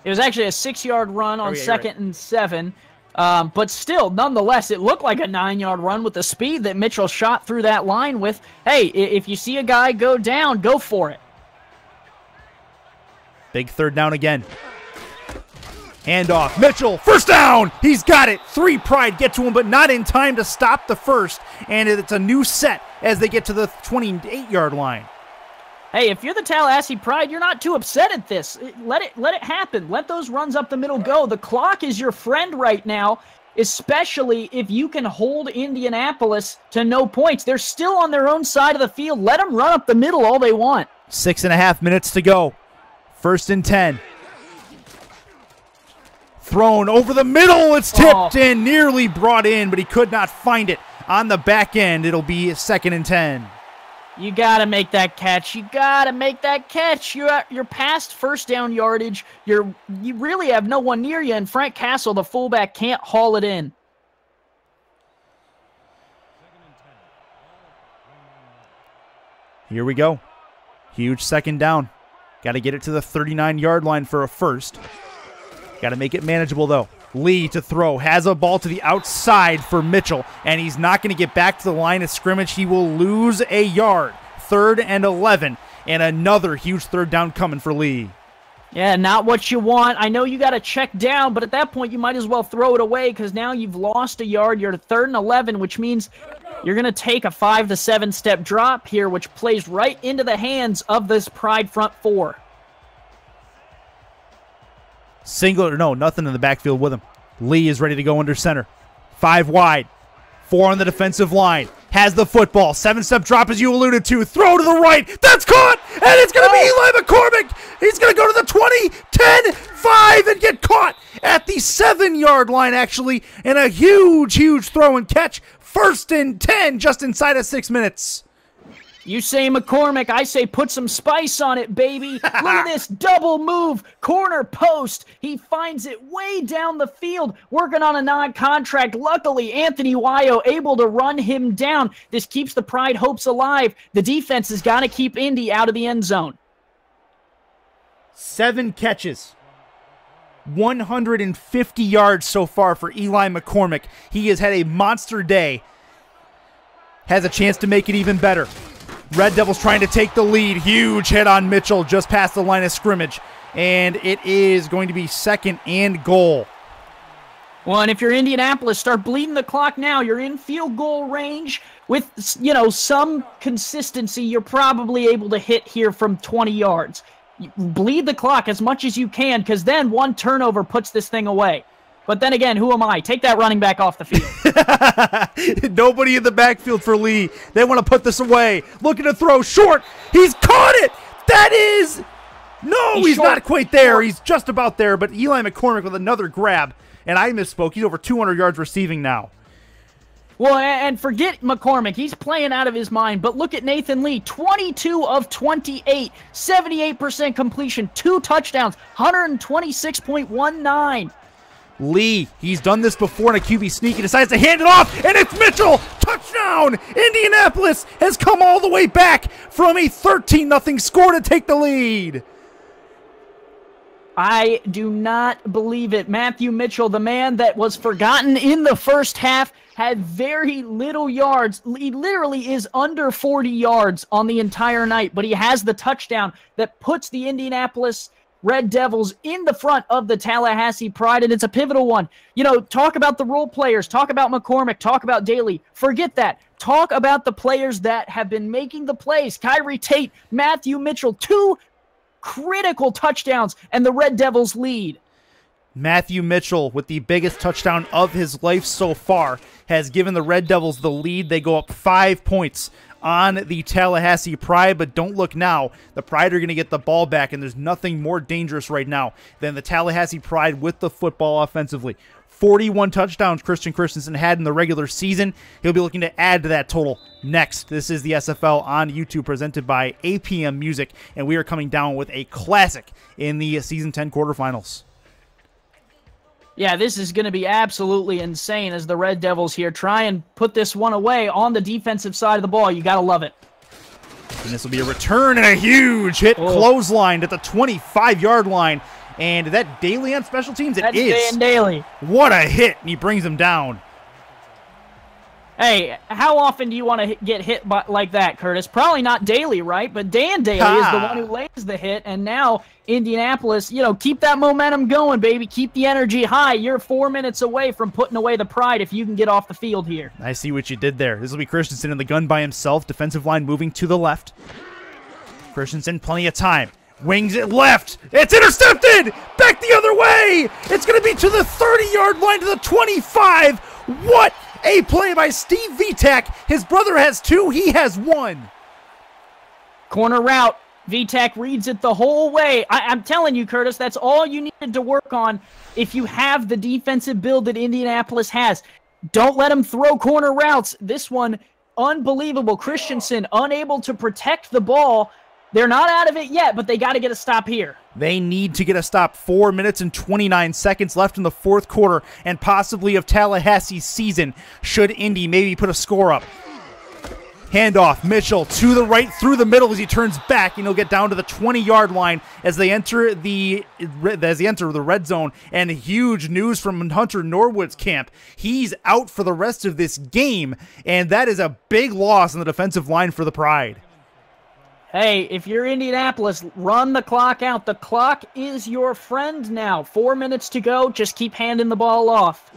It was actually a 6-yard run on 2nd and 7. But still, nonetheless, it looked like a 9-yard run with the speed that Mitchell shot through that line with. Hey, if you see a guy go down, go for it. Big 3rd down again. Handoff. Mitchell, 1st down. He's got it. 3 Pride get to him, but not in time to stop the 1st. And it's a new set as they get to the 28-yard line. Hey, if you're the Tallahassee Pride, you're not too upset at this. Let it happen. Let those runs up the middle go. The clock is your friend right now, especially if you can hold Indianapolis to no points. They're still on their own side of the field. Let them run up the middle all they want. 6.5 minutes to go. 1st and 10. Thrown over the middle. It's tipped and nearly brought in, but he could not find it. On the back end, it'll be 2nd and 10. You got to make that catch. You got to make that catch. You're past 1st down yardage. You really have no one near you, and Frank Castle, the fullback, can't haul it in. Here we go. Huge 2nd down. Got to get it to the 39-yard line for a 1st. Got to make it manageable, though. Lee to throw. Has a ball to the outside for Mitchell, and he's not going to get back to the line of scrimmage. He will lose a yard. 3rd and 11, and another huge 3rd down coming for Lee. Yeah, not what you want. I know you got to check down, but at that point, you might as well throw it away because now you've lost a yard. You're at 3rd and 11, which means you're going to take a 5 to 7 step drop here, which plays right into the hands of this Pride front 4. Nothing in the backfield with him. Lee is ready to go under center. 5 wide. 4 on the defensive line. Has the football. 7-step drop as you alluded to. Throw to the right. That's caught. And it's going to be Eli McCormick. He's going to go to the 20, 10, 5, and get caught at the 7-yard line, actually. And a huge, huge throw and catch. 1st and 10, just inside of 6 minutes. You say McCormick, I say put some spice on it, baby. Look at this double move, corner post. He finds it way down the field, working on a non-contract. Luckily, Anthony Wayo able to run him down. This keeps the Pride hopes alive. The defense has got to keep Indy out of the end zone. 7 catches. 150 yards so far for Eli McCormick. He has had a monster day. Has a chance to make it even better. Red Devils trying to take the lead. Huge hit on Mitchell just past the line of scrimmage. and it is going to be 2nd and goal. Well, and if you're Indianapolis, start bleeding the clock now. You're in field goal range with, some consistency. You're probably able to hit here from 20 yards. Bleed the clock as much as you can, because then one turnover puts this thing away. But then again, who am I? Take that running back off the field. Nobody in the backfield for Lee. They want to put this away. Looking to throw short. He's caught it. That is... No, he's not quite there. He's just about there, but Eli McCormick with another grab. And I misspoke. He's over 200 yards receiving now. Well, and forget McCormick. He's playing out of his mind. But look at Nathan Lee. 22 of 28. 78% completion. 2 touchdowns. 126.19. Lee, he's done this before in a QB sneak. He decides to hand it off, and it's Mitchell. Touchdown! Indianapolis has come all the way back from a 13-0 score to take the lead. I do not believe it. Matthew Mitchell, the man that was forgotten in the first half, had very little yards. He literally is under 40 yards on the entire night, but he has the touchdown that puts the Indianapolis Red Devils in the front of the Tallahassee Pride, and it's a pivotal one. Talk about the role players. Talk about McCormick. Talk about Daly. Forget that. Talk about the players that have been making the plays. Kyrie Tate, Matthew Mitchell, 2 critical touchdowns, and the Red Devils lead. Matthew Mitchell, with the biggest touchdown of his life so far, has given the Red Devils the lead. They go up 5 points on the Tallahassee Pride, but don't look now. The Pride are going to get the ball back, and there's nothing more dangerous right now than the Tallahassee Pride with the football offensively. 41 touchdowns Christensen had in the regular season. He'll be looking to add to that total next. This is the SFL on YouTube, presented by APM Music, and we are coming down with a classic in the Season 10 quarterfinals. Yeah, this is going to be absolutely insane as the Red Devils here try and put this one away on the defensive side of the ball. You got to love it. And this will be a return and a huge hit, clotheslined at the 25-yard line. And that Daly on special teams? It is. That's Dan Daly. What a hit, and he brings him down. Hey, how often do you want to get hit like that, Curtis? Probably not Daly, right? But Dan Daly is the one who lays the hit, and now Indianapolis, keep that momentum going, baby. Keep the energy high. You're 4 minutes away from putting away the Pride if you can get off the field here. I see what you did there. This will be Christensen in the gun by himself. Defensive line moving to the left. Christensen, plenty of time. Wings it left. It's intercepted. Back the other way. It's going to be to the 30-yard line, to the 25. What a play by Steve Vitak. His brother has 2. He has 1. Corner route. Vitak reads it the whole way. I'm telling you, Curtis, that's all you needed to work on if you have the defensive build that Indianapolis has. Don't let them throw corner routes. This one, unbelievable. Christensen unable to protect the ball. They're not out of it yet, but they got to get a stop here. They need to get a stop. 4 minutes and 29 seconds left in the fourth quarter, and possibly of Tallahassee's season, should Indy maybe put a score up. Handoff, Mitchell to the right through the middle as he turns back, and he'll get down to the 20-yard line as they enter the red zone. And huge news from Hunter Norwood's camp. He's out for the rest of this game, and that is a big loss on the defensive line for the Pride. Hey, if you're Indianapolis, run the clock out. The clock is your friend now. 4 minutes to go. Just keep handing the ball off.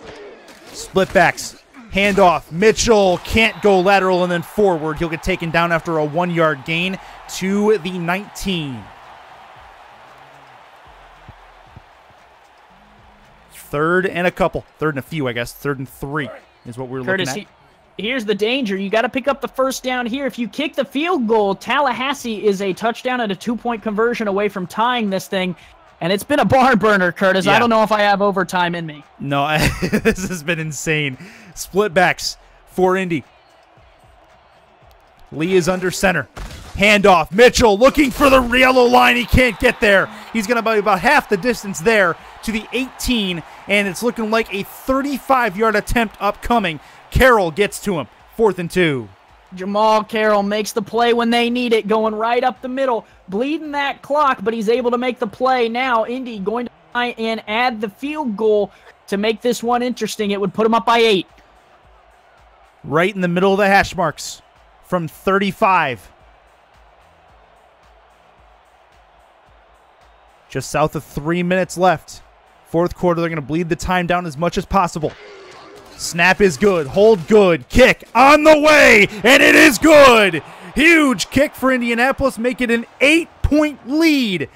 Split backs. Handoff. Mitchell can't go lateral and then forward. He'll get taken down after a 1-yard gain to the 19. Third and a couple. Third and a few, I guess. 3rd and 3 is what we're looking at. Here's the danger. You got to pick up the first down here. If you kick the field goal, Tallahassee is a touchdown and a 2-point conversion away from tying this thing. And it's been a barn burner, Curtis. Yeah. I don't know if I have overtime in me. No, this has been insane. Split backs for Indy. Lee is under center. Handoff. Mitchell looking for the yellow line. He can't get there. He's going to be about half the distance there to the 18, and it's looking like a 35-yard attempt upcoming. Carroll gets to him. 4th and 2. Jamal Carroll makes the play when they need it, going right up the middle, bleeding that clock, but he's able to make the play. Now Indy going to try and add the field goal to make this one interesting. It would put him up by 8. Right in the middle of the hash marks from 35. Just south of 3 minutes left. Fourth quarter, they're going to bleed the time down as much as possible. Snap is good. Hold good. Kick on the way, and it is good. Huge kick for Indianapolis, make it an 8-point lead.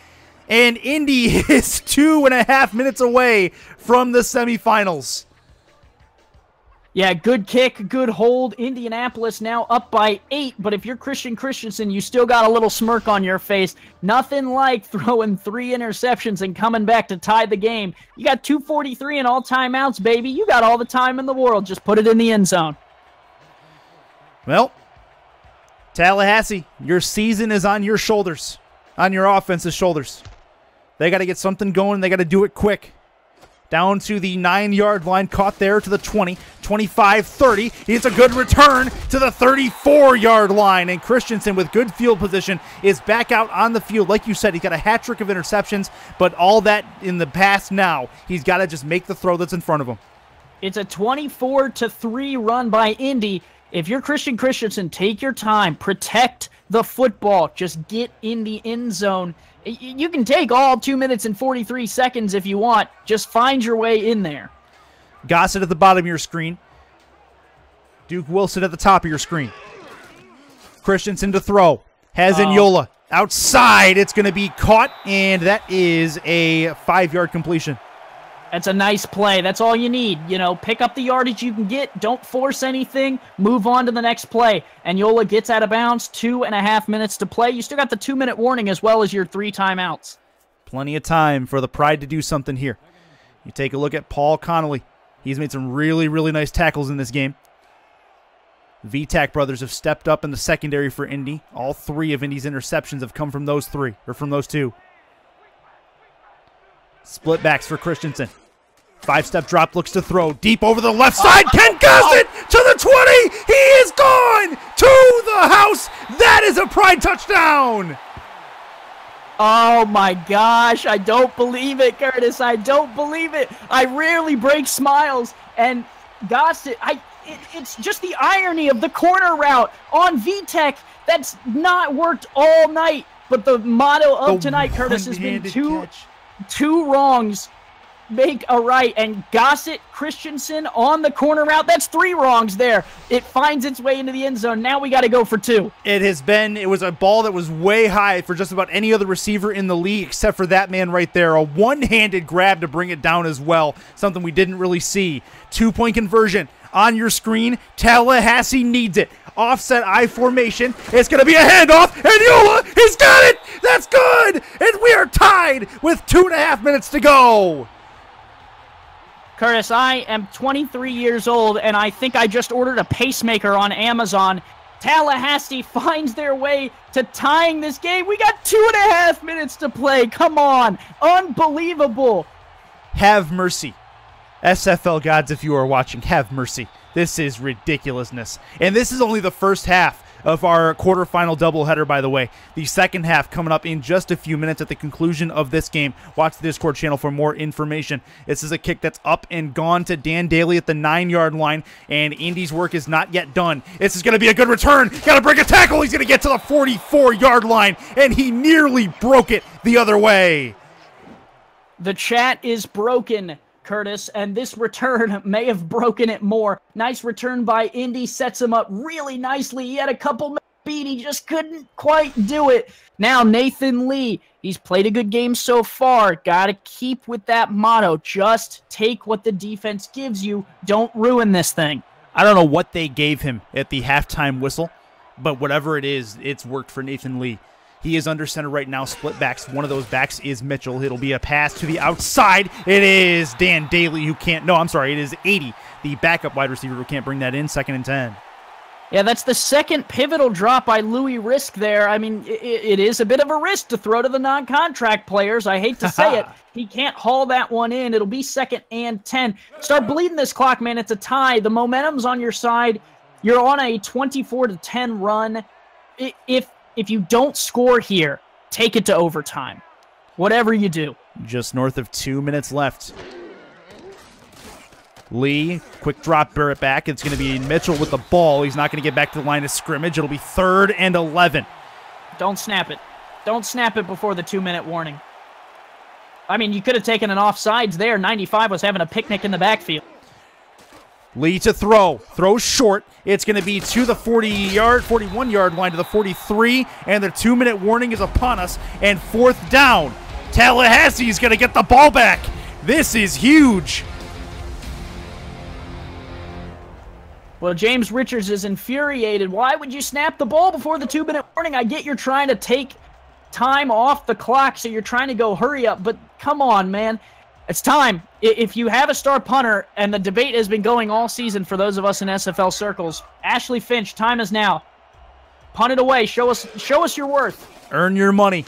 And Indy is 2.5 minutes away from the semifinals. Yeah, good kick, good hold. Indianapolis now up by 8, but if you're Christian Christensen, you still got a little smirk on your face. Nothing like throwing 3 interceptions and coming back to tie the game. You got 2:43 in all timeouts, baby. You got all the time in the world. Just put it in the end zone. Well, Tallahassee, your season is on your shoulders, on your offense's shoulders. They got to get something going. They got to do it quick. Down to the 9-yard line, caught there to the 20, 25, 30. It's a good return to the 34-yard line, and Christensen with good field position is back out on the field. Like you said, he's got a hat trick of interceptions, but all that in the past now. He's got to just make the throw that's in front of him. It's a 24-3 run by Indy. If you're Christian Christensen, take your time, protect the football, just get in the end zone. You can take all 2 minutes and 43 seconds if you want. Just find your way in there. Gossett at the bottom of your screen. Duke Wilson at the top of your screen. Christensen to throw. Has Yola outside. It's going to be caught, and that is a 5-yard completion. That's a nice play. That's all you need. You know, pick up the yardage you can get. Don't force anything. Move on to the next play. And Yola gets out of bounds. 2.5 minutes to play. You still got the 2-minute warning as well as your 3 timeouts. Plenty of time for the Pride to do something here. You take a look at Paul Connolly. He's made some really, really nice tackles in this game. VTAC brothers have stepped up in the secondary for Indy. All 3 of Indy's interceptions have come from those 3, or from those 2. Split backs for Christensen. 5-step drop, looks to throw. Deep over the left side. Ken Gossett to the 20. He is gone to the house. That is a Pride touchdown. Oh my gosh, I don't believe it, Curtis. I don't believe it. I rarely break smiles. And Gossett, it's just the irony of the corner route on VTech that's not worked all night. But the motto of tonight, Curtis, has been two wrongs make a right, and Gossett, Christensen on the corner route. That's 3 wrongs there. It finds its way into the end zone. Now we got to go for 2. It was a ball that was way high for just about any other receiver in the league except for that man right there. A one-handed grab to bring it down as well. Something we didn't really see. 2-point conversion on your screen. Tallahassee needs it. Offset I formation. It's going to be a handoff, and Yola, he's got it. That's good, and we are tied with 2.5 minutes to go. Curtis, I am 23 years old, and I think I just ordered a pacemaker on Amazon. Tallahassee finds their way to tying this game. We got 2.5 minutes to play. Come on. Unbelievable. Have mercy. SFL gods, if you are watching, have mercy. This is ridiculousness. And this is only the first half of our quarterfinal doubleheader, by the way. The second half coming up in just a few minutes at the conclusion of this game. Watch the Discord channel for more information. This is a kick that's up and gone to Dan Daly at the 9-yard line, and Indy's work is not yet done. This is going to be a good return. Got to break a tackle. He's going to get to the 44-yard line, and he nearly broke it the other way. The chat is broken, Curtis, and this return may have broken it more. Nice return by Indy, sets him up really nicely. He had a couple beat, he just couldn't quite do it. Now Nathan Lee, he's played a good game so far. Got to keep with that motto. Just take what the defense gives you. Don't ruin this thing. I don't know what they gave him at the halftime whistle, but whatever it is, it's worked for Nathan Lee. He is under center right now, split backs. One of those backs is Mitchell. It'll be a pass to the outside. It is Dan Daly who can't, no, I'm sorry, it is 80, the backup wide receiver who can't bring that in, 2nd and 10. Yeah, that's the second pivotal drop by Louis Risk there. I mean, it is a bit of a risk to throw to the non-contract players. I hate to say it. He can't haul that one in. It'll be 2nd and 10. Start bleeding this clock, man. It's a tie. The momentum's on your side. You're on a 24-10 run. If you don't score here, take it to overtime. Whatever you do. Just north of 2 minutes left. Lee, quick drop, bear it back. It's going to be Mitchell with the ball. He's not going to get back to the line of scrimmage. It'll be 3rd and 11. Don't snap it. Don't snap it before the 2-minute warning. I mean, you could have taken an offsides there. 95 was having a picnic in the backfield. Lee to throw. Throws short. It's going to be to the 41-yard line to the 43, and the 2-minute warning is upon us, and 4th down. Tallahassee is going to get the ball back. This is huge. Well, James Richards is infuriated. Why would you snap the ball before the 2-minute warning? I get you're trying to take time off the clock, so you're trying to go hurry up, but come on, man. It's time. If you have a star punter, and the debate has been going all season for those of us in SFL circles, Ashley Finch, time is now. Punt it away. Show us your worth. Earn your money.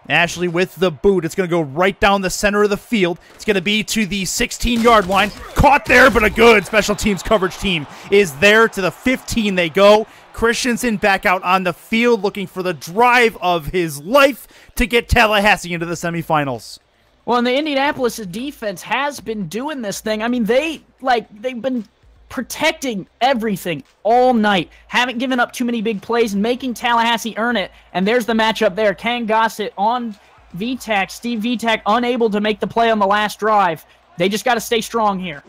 Ashley with the boot. It's going to go right down the center of the field. It's going to be to the 16-yard line. Caught there, but a good special teams coverage team is there. To the 15 they go. Christensen back out on the field looking for the drive of his life to get Tallahassee into the semifinals. Well, and the Indianapolis defense has been doing this thing. I mean, they've been protecting everything all night, haven't given up too many big plays, and making Tallahassee earn it. And there's the matchup there. Ken Gossett on VTAC. Steve VTAC unable to make the play on the last drive. They just got to stay strong here.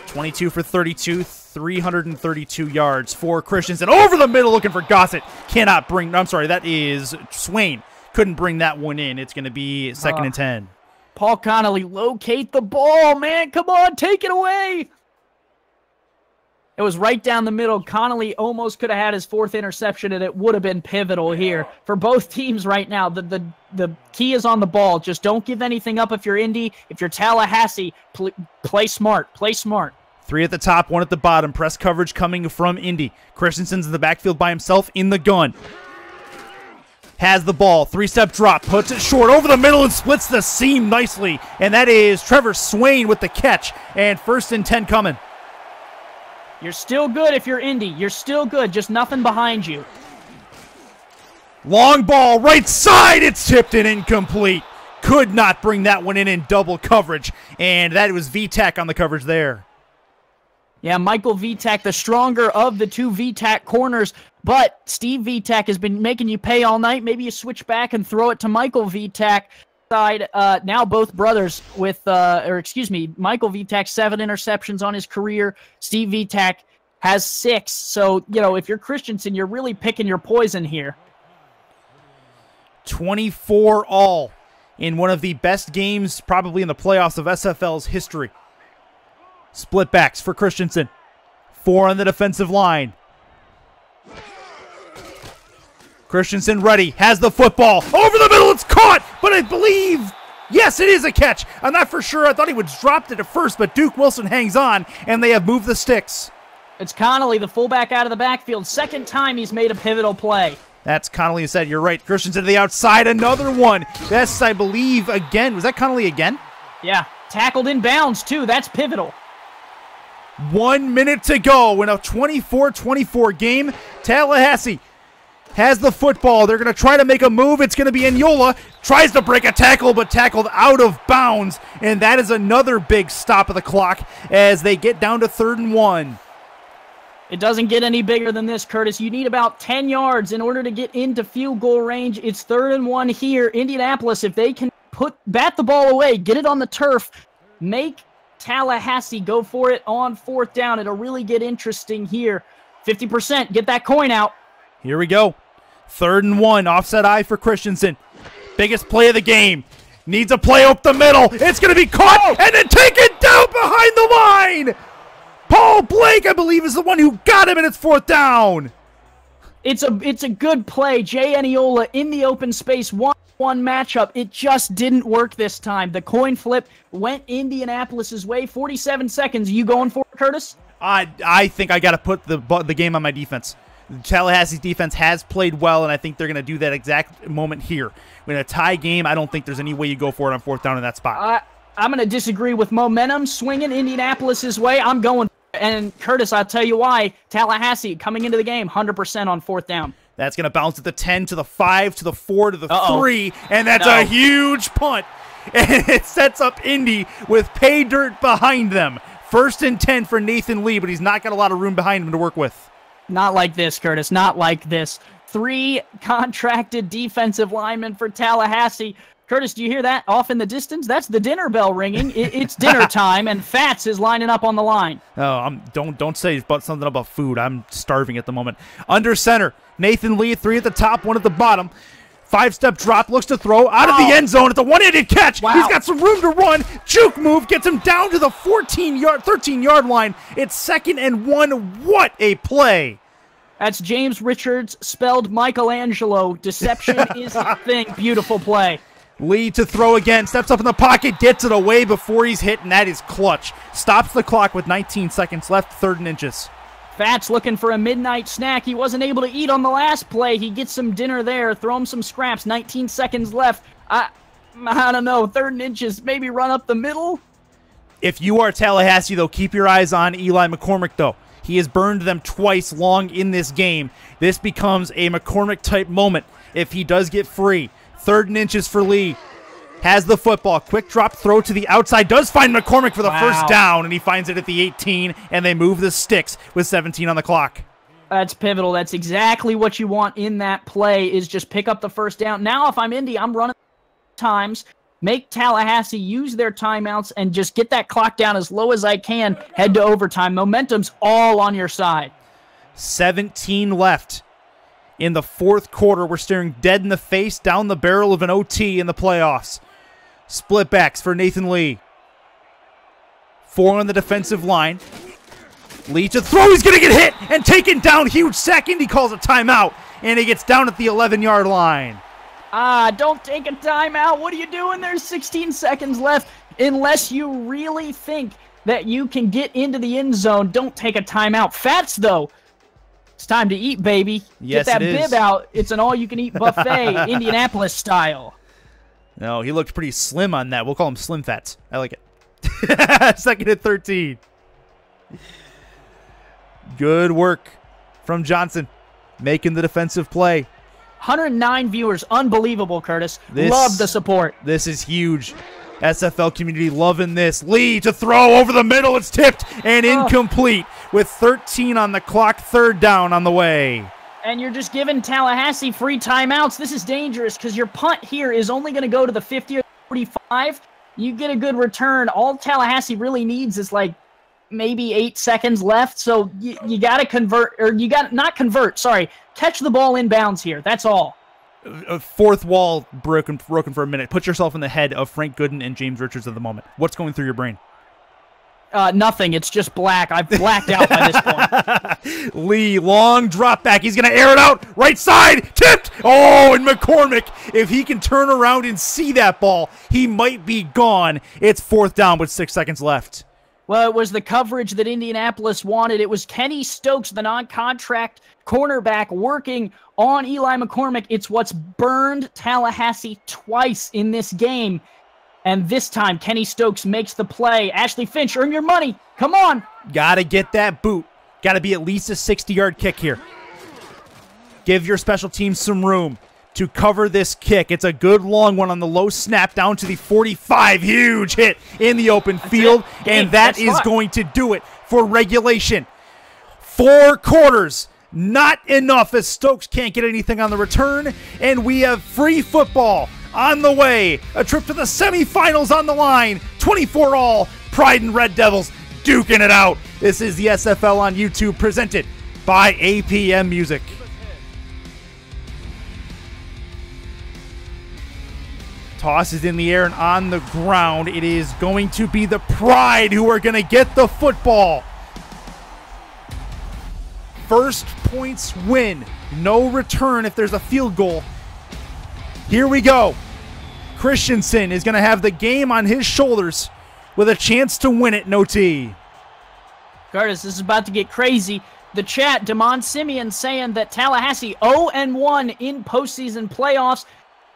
22 for 32, 332 yards for Christensen. Over the middle looking for Gossett. Cannot bring, I'm sorry, that is Swain. Couldn't bring that one in. It's going to be 2nd and 10. Paul Connolly, locate the ball, man. Come on, take it away. It was right down the middle. Connolly almost could have had his 4th interception, and it would have been pivotal here for both teams right now. The key is on the ball. Just don't give anything up if you're Indy. If you're Tallahassee, play smart. Play smart. 3 at the top, 1 at the bottom. Press coverage coming from Indy. Christensen's in the backfield by himself in the gun. Has the ball. 3-step drop. Puts it short over the middle and splits the seam nicely. And that is Trevor Swain with the catch. And 1st and 10 coming. You're still good if you're Indy. You're still good. Just nothing behind you. Long ball, right side. It's tipped and incomplete. Could not bring that one in double coverage. And that was VTAC on the coverage there. Yeah, Michael VTAC, the stronger of the 2 VTAC corners. But Steve VTAC has been making you pay all night. Maybe you switch back and throw it to Michael VTAC. Side, now both brothers with, Michael VTAC, 7 interceptions on his career. Steve VTAC has 6. So, if you're Christensen, you're really picking your poison here. 24 all in one of the best games probably in the playoffs of SFL's history. Split backs for Christensen. 4 on the defensive line. Christensen ready, has the football, over the middle, it's caught, but I believe, yes, it is a catch. I'm not for sure, I thought he would have dropped it at first, but Duke Wilson hangs on, and they have moved the sticks. It's Connolly, the fullback out of the backfield. 2nd time he's made a pivotal play. That's Connolly who said, you're right. Christensen to the outside, another one. That's, I believe, again, was that Connolly again? Yeah, tackled in bounds, too, that's pivotal. 1 minute to go in a 24-24 game. Tallahassee has the football. They're going to try to make a move. It's going to be Enyola. Tries to break a tackle, but tackled out of bounds. And that is another big stop of the clock as they get down to 3rd and 1. It doesn't get any bigger than this, Curtis. You need about 10 yards in order to get into field goal range. It's 3rd and 1 here. Indianapolis, if they can bat the ball away, get it on the turf, make Tallahassee go for it on 4th down. It'll really get interesting here. 50%. Get that coin out. Here we go. 3rd and 1. Offset eye for Christensen. Biggest play of the game. Needs a play up the middle. It's going to be caught and then taken down behind the line. Paul Blake, I believe, is the one who got him, and it's 4th down. It's a good play. Jay Eniola in the open space. 1-1 matchup. It just didn't work this time. The coin flip went Indianapolis's way. 47 seconds. You going for it, Curtis? I think I got to put the game on my defense. Tallahassee's defense has played well, and I think they're going to do that exact moment here. In a tie game, I don't think there's any way you go for it on 4th down in that spot. I'm going to disagree with momentum swinging Indianapolis's way. I'm going. And Curtis, I'll tell you why. Tallahassee coming into the game 100% on 4th down. That's going to bounce at the 10 to the 5 to the 4 to the 3, and that's a huge punt. And it sets up Indy with pay dirt behind them. 1st and 10 for Nathan Lee, but he's not got a lot of room behind him to work with. Not like this, Curtis. Not like this. 3 contracted defensive linemen for Tallahassee. Curtis, do you hear that off in the distance? That's the dinner bell ringing. It's dinner time, and Fats is lining up on the line. Oh, don't say something about food. I'm starving at the moment. Under center, Nathan Lee, 3 at the top, 1 at the bottom. 5-step drop, looks to throw out of the end zone. It's a one-handed catch. Wow. He's got some room to run. Juke move gets him down to the 13-yard line. It's 2nd and 1. What a play! That's James Richards, spelled Michelangelo. Deception is a thing. Beautiful play. Lee to throw again, steps up in the pocket, gets it away before he's hit, and that is clutch. Stops the clock with 19 seconds left, 3rd and inches. Fats looking for a midnight snack. He wasn't able to eat on the last play. He gets some dinner there. Throw him some scraps. 19 seconds left. I don't know. 3rd and inches. Maybe run up the middle. If you are Tallahassee, though, keep your eyes on Eli McCormick, though. He has burned them twice long in this game. This becomes a McCormick-type moment if he does get free. 3rd and inches for Lee. Has the football. Quick drop throw to the outside. Does find McCormick for the first down, and he finds it at the 18, and they move the sticks with 17 on the clock. That's pivotal. That's exactly what you want in that play, is just pick up the first down. Now, if I'm Indy, I'm running times, make Tallahassee use their timeouts, and just get that clock down as low as I can. Head to overtime. Momentum's all on your side. 17 left. In the 4th quarter, we're staring dead in the face down the barrel of an OT in the playoffs. Split backs for Nathan Lee. 4 on the defensive line. Lee to throw. He's going to get hit and taken down. Huge sack. Indy calls a timeout, and he gets down at the 11-yard line. Don't take a timeout. What are you doing? There's 16 seconds left. Unless you really think that you can get into the end zone, don't take a timeout. Fats, though. It's time to eat, baby. Yes, get that it is. bib out. It's an all-you-can-eat buffet, Indianapolis style. No, he looked pretty slim on that. We'll call him Slim Fats. I like it. 2nd and 13. Good work from Johnson, making the defensive play. 109 viewers. Unbelievable, Curtis. Love the support. This is huge. SFL community loving this. Lee to throw over the middle. It's tipped and incomplete with 13 on the clock. 3rd down on the way. And you're just giving Tallahassee free timeouts. This is dangerous because your punt here is only going to go to the 50 or 45. You get a good return. All Tallahassee really needs is like maybe 8 seconds left. So you got to convert, or you got not convert. Sorry, catch the ball inbounds here. That's all. 4th wall broken for a minute. Put yourself in the head of Frank Gooden and James Richards at the moment. What's going through your brain? Nothing. It's just black. I've blacked out by this point. Lee, long drop back. He's going to air it out. Right side. Tipped. Oh, and McCormick, if he can turn around and see that ball, he might be gone. It's 4th down with 6 seconds left. Well, it was the coverage that Indianapolis wanted. It was Kenny Stokes, the non-contract cornerback, working on Eli McCormick. It's what's burned Tallahassee twice in this game. And this time, Kenny Stokes makes the play. Ashley Finch, earn your money. Come on. Got to get that boot. Got to be at least a 60-yard kick here. Give your special teams some room to cover this kick. It's a good long one on the low snap down to the 45. Huge hit in the open field. And that is going to do it for regulation. 4 quarters. Not enough as Stokes can't get anything on the return. And we have free football on the way. A trip to the semifinals on the line. 24 all. Pride and Red Devils duking it out. This is the SFL on YouTube, presented by APM Music. Toss is in the air and on the ground. It is going to be the Pride who are going to get the football. First points win. No return if there's a field goal. Here we go. Christensen is going to have the game on his shoulders with a chance to win it in OT. Curtis, this is about to get crazy. The chat, Damon Simeon saying that Tallahassee 0-1 in postseason playoffs.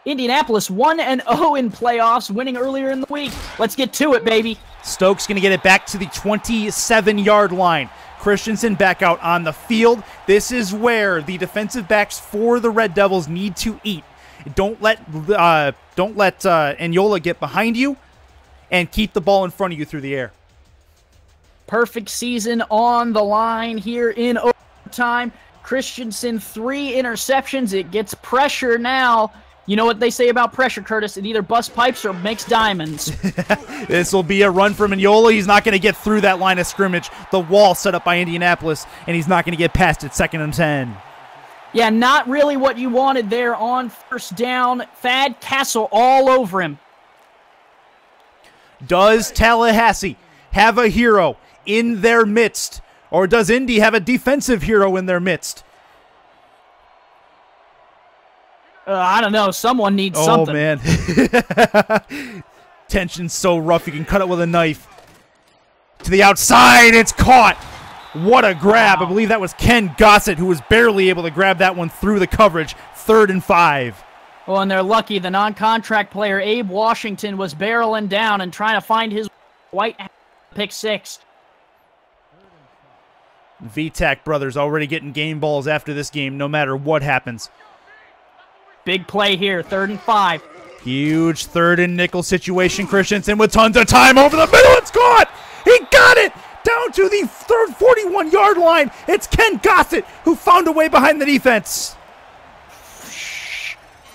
Indianapolis 1-0 in playoffs, winning earlier in the week. Let's get to it, baby. Stokes going to get it back to the 27-yard line. Christensen back out on the field. This is where the defensive backs for the Red Devils need to eat. Don't let Anyola get behind you, and keep the ball in front of you through the air. Perfect season on the line here in overtime. Christensen, 3 interceptions. It gets pressure now. You know what they say about pressure, Curtis? It either busts pipes or makes diamonds. This will be a run for Mignola. He's not going to get through that line of scrimmage. The wall set up by Indianapolis, and he's not going to get past it. 2nd and 10. Yeah, not really what you wanted there on first down. Thad Castle all over him. Does Tallahassee have a hero in their midst, or does Indy have a defensive hero in their midst? I don't know. Someone needs something. Oh, man. Tension's so rough, you can cut it with a knife. To the outside, it's caught. What a grab. Wow. I believe that was Ken Gossett who was barely able to grab that one through the coverage. 3rd and 5. Well, and they're lucky. The non-contract player, Abe Washington, was barreling down and trying to find his white pick 6. VTAC brothers already getting game balls after this game, no matter what happens. Big play here, 3rd and 5. Huge 3rd and nickel situation. Christensen with tons of time over the middle. It's caught. He got it down to the 41-yard line. It's Ken Gossett who found a way behind the defense.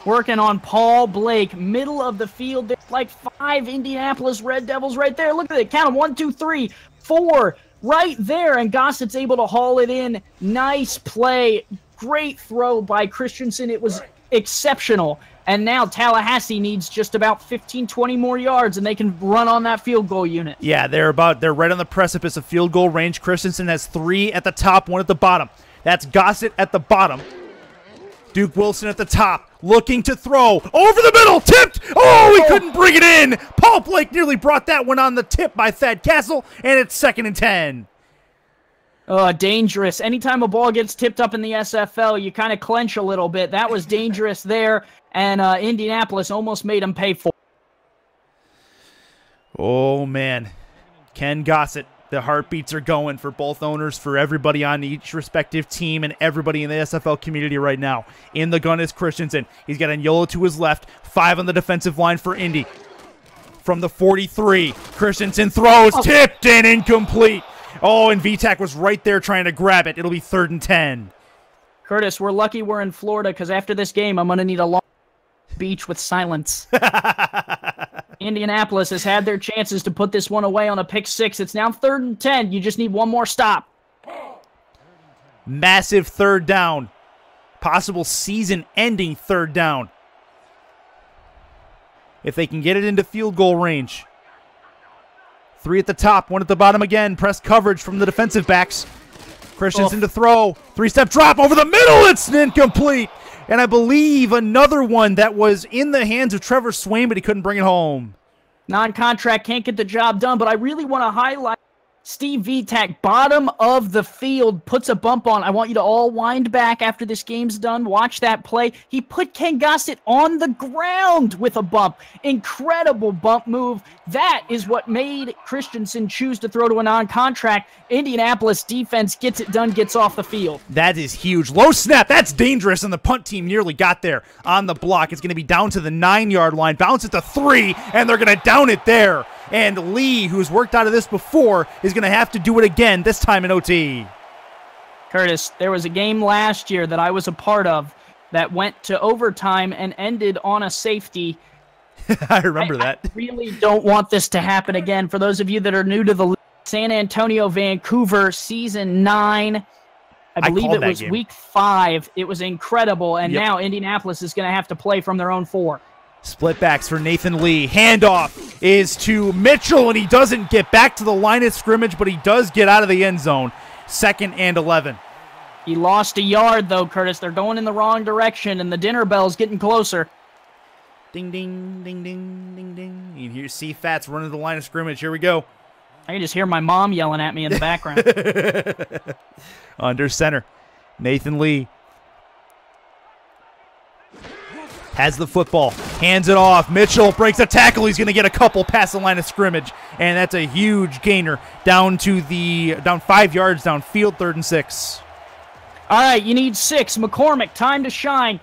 Working on Paul Blake, middle of the field. There's like 5 Indianapolis Red Devils right there. Look at it. Count them. 1, 2, 3, 4 right there. And Gossett's able to haul it in. Nice play. Great throw by Christensen. It was exceptional. And now Tallahassee needs just about 15, 20 more yards, and they can run on that field goal unit. Yeah, they're right on the precipice of field goal range. Christensen has 3 at the top, 1 at the bottom. That's Gossett at the bottom. Duke Wilson at the top, looking to throw. Over the middle, tipped! Oh, he couldn't bring it in! Paul Blake nearly brought that one on the tip by Thad Castle, and it's 2nd and 10. Dangerous. Anytime a ball gets tipped up in the SFL, you kind of clench a little bit. That was dangerous there, and Indianapolis almost made him pay for it. Oh, man. Ken Gossett. The heartbeats are going for both owners, for everybody on each respective team, and everybody in the SFL community right now. In the gun is Christensen. He's got Mignola to his left. 5 on the defensive line for Indy. From the 43, Christensen throws, tipped and incomplete. Oh, and VTAC was right there trying to grab it. It'll be 3rd and 10. Curtis, we're lucky we're in Florida, because after this game, I'm going to need a long beach with silence. Indianapolis has had their chances to put this one away on a pick 6. It's now 3rd and 10. You just need one more stop. Massive 3rd down. Possible season-ending 3rd down. If they can get it into field goal range. 3 at the top, 1 at the bottom again. Press coverage from the defensive backs. Christensen to throw. 3-step drop over the middle. It's incomplete. And I believe another one that was in the hands of Trevor Swain, but he couldn't bring it home. Non-contract can't get the job done, but I really want to highlight Steve VTAC, bottom of the field, puts a bump on. I want you to all wind back after this game's done. Watch that play. He put Ken Gossett on the ground with a bump. Incredible bump move. That is what made Christensen choose to throw to a non-contract. Indianapolis defense gets it done, gets off the field. That is huge. Low snap. That's dangerous, and the punt team nearly got there on the block. It's going to be down to the 9-yard line. Bounce at the 3, and they're going to down it there. And Lee, who's worked out of this before, is going to have to do it again, this time in OT. Curtis, there was a game last year that I was a part of that went to overtime and ended on a safety. I remember that. I really don't want this to happen again. For those of you that are new to the league, San Antonio, Vancouver, Season 9. I believe it was Week 5. It was incredible, and now Indianapolis is going to have to play from their own 4. Split backs for Nathan Lee. Handoff is to Mitchell, and he doesn't get back to the line of scrimmage, but he does get out of the end zone. 2nd and 11. He lost a yard, though, Curtis. They're going in the wrong direction, and the dinner bell's getting closer. Ding, ding, ding, ding, ding, ding. You hear C-Fats running the line of scrimmage. Here we go. I can just hear my mom yelling at me in the background. Under center. Nathan Lee has the football, hands it off. Mitchell breaks a tackle. He's going to get a couple past the line of scrimmage, and that's a huge gainer down 5 yards downfield, 3rd and 6. All right, you need 6. McCormick, time to shine.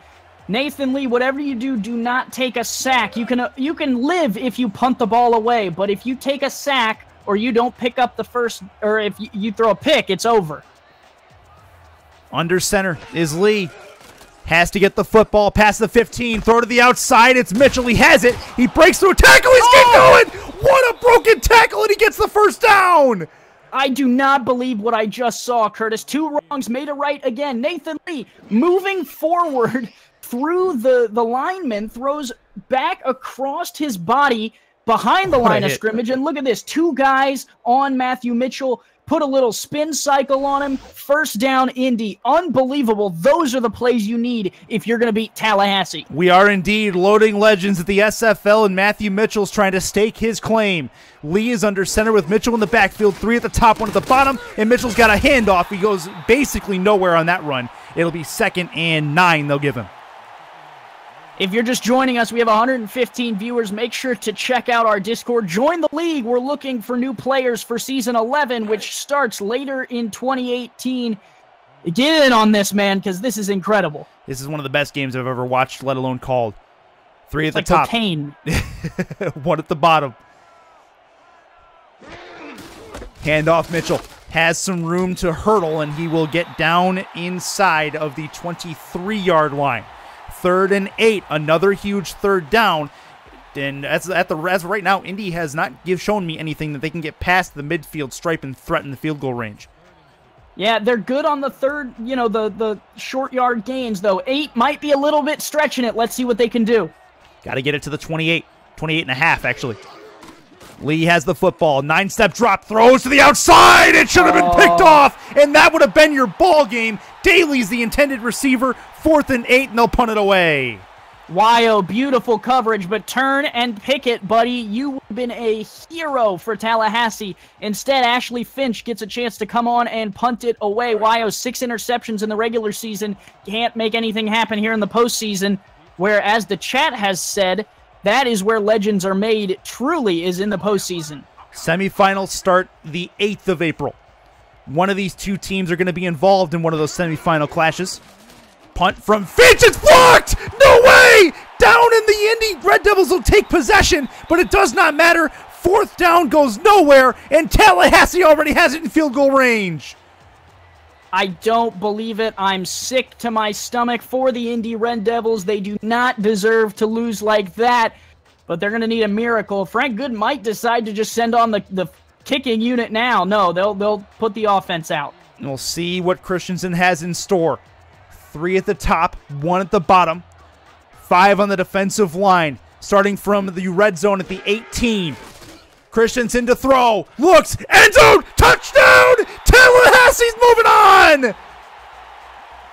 Nathan Lee, whatever you do, do not take a sack. You can live if you punt the ball away, but if you take a sack or you don't pick up the first, or if you throw a pick, it's over. Under center is Lee. Has to get the football past the 15. Throw to the outside. It's Mitchell. He has it. He breaks through a tackle. He's keep going. What a broken tackle, and he gets the first down. I do not believe what I just saw, Curtis. 2 wrongs made a right again. Nathan Lee moving forward through the lineman, throws back across his body behind the line of scrimmage. And look at this. 2 guys on Matthew Mitchell. Put a little spin cycle on him. First down, Indy. Unbelievable. Those are the plays you need if you're going to beat Tallahassee. We are indeed loading legends at the SFL, and Matthew Mitchell's trying to stake his claim. Lee is under center with Mitchell in the backfield, 3 at the top, 1 at the bottom, and Mitchell's got a handoff. He goes basically nowhere on that run. It'll be 2nd and 9 they'll give him. If you're just joining us, we have 115 viewers. Make sure to check out our Discord. Join the league. We're looking for new players for Season 11, which starts later in 2018. Get in on this, man, because this is incredible. This is one of the best games I've ever watched, let alone called. 3 at the like top. Cocaine. 1 at the bottom. Handoff, Mitchell has some room to hurdle, and he will get down inside of the 23-yard line. 3rd and 8, another huge 3rd down. And as of right now, Indy has not shown me anything that they can get past the midfield stripe and threaten the field goal range. Yeah, they're good on the 3rd, the short yard gains, though. 8 might be a little bit stretching it. Let's see what they can do. Got to get it to the 28, 28 and a half, actually. Lee has the football, 9-step drop, throws to the outside. It should have been picked off, and that would have been your ball game. Daly's the intended receiver, 4th and 8, and they'll punt it away. Wyo, beautiful coverage, but turn and pick it, buddy. You would have been a hero for Tallahassee. Instead, Ashley Finch gets a chance to come on and punt it away. Wyo, 6 interceptions in the regular season. Can't make anything happen here in the postseason, where, as the chat has said, that is where legends are made, truly, is in the postseason. Semifinals start the 8th of April. One of these 2 teams are going to be involved in one of those semifinal clashes. Punt from Finch, it's blocked! No way! Down in the Indy, Red Devils will take possession, but it does not matter. 4th down goes nowhere, and Tallahassee already has it in field goal range. I don't believe it. I'm sick to my stomach for the Indy Red Devils. They do not deserve to lose like that, but they're going to need a miracle. Frank Good might decide to just send on the kicking unit now. No, they'll put the offense out. And we'll see what Christensen has in store. 3 at the top, 1 at the bottom, 5 on the defensive line, starting from the red zone at the 18. Christensen to throw, looks, end zone, touchdown! Tallahassee's moving on!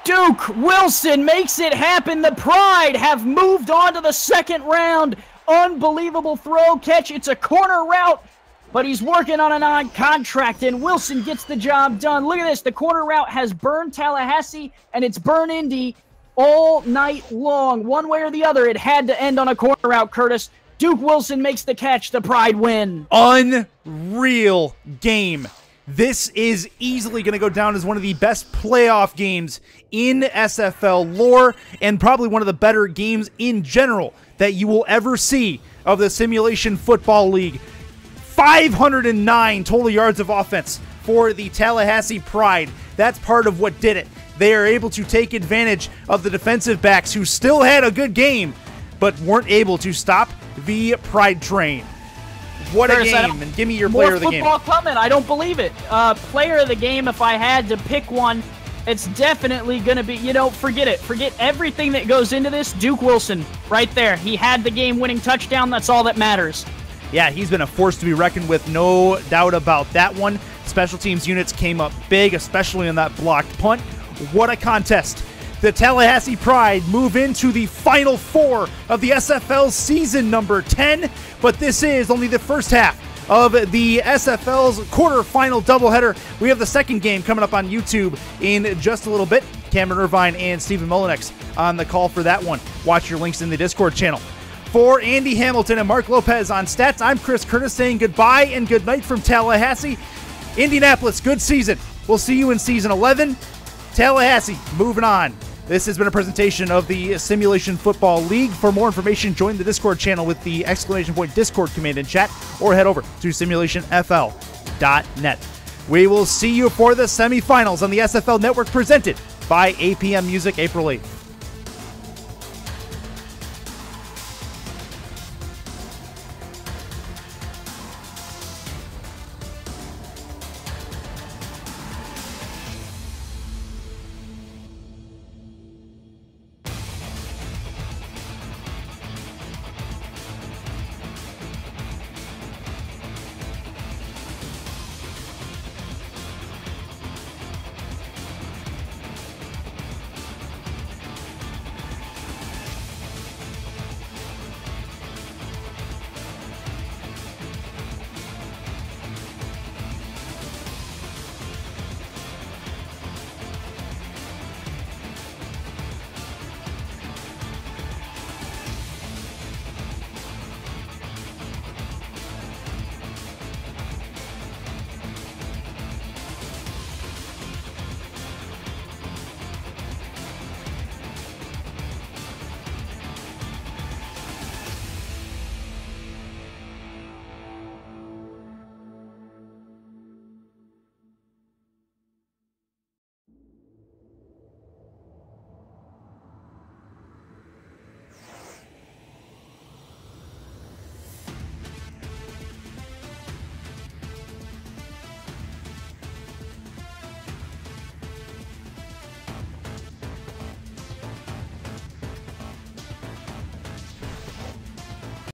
Duke Wilson makes it happen. The Pride have moved on to the 2nd round. Unbelievable throw catch. It's a corner route, but he's working on a non-contract, and Wilson gets the job done. Look at this. The corner route has burned Tallahassee, and it's burned Indy all night long. One way or the other, it had to end on a corner route, Curtis. Duke Wilson makes the catch. The Pride win. Unreal game. This is easily going to go down as one of the best playoff games in SFL lore, and probably one of the better games in general that you will ever see of the Simulation Football League. 509 total yards of offense for the Tallahassee Pride. That's part of what did it. They are able to take advantage of the defensive backs who still had a good game, but weren't able to stop the Pride train. What a game, and give me your player of the game. More football coming, I don't believe it. Player of the game, if I had to pick one, it's definitely going to be, forget it. Forget everything that goes into this. Duke Wilson, right there. He had the game-winning touchdown. That's all that matters. Yeah, he's been a force to be reckoned with, no doubt about that one. Special teams units came up big, especially on that blocked punt. What a contest. The Tallahassee Pride move into the Final Four of the SFL season number 10, but this is only the first half of the SFL's quarterfinal doubleheader. We have the 2nd game coming up on YouTube in just a little bit. Cameron Irvine and Stephen Molinex on the call for that one. Watch your links in the Discord channel. For Andy Hamilton and Mark Lopez on stats, I'm Chris Curtis saying goodbye and good night from Tallahassee. Indianapolis, good season. We'll see you in season 11. Tallahassee, moving on. This has been a presentation of the Simulation Football League. For more information, join the Discord channel with the ! Discord command in chat, or head over to simulationfl.net. We will see you for the semifinals on the SFL Network, presented by APM Music, April 8th.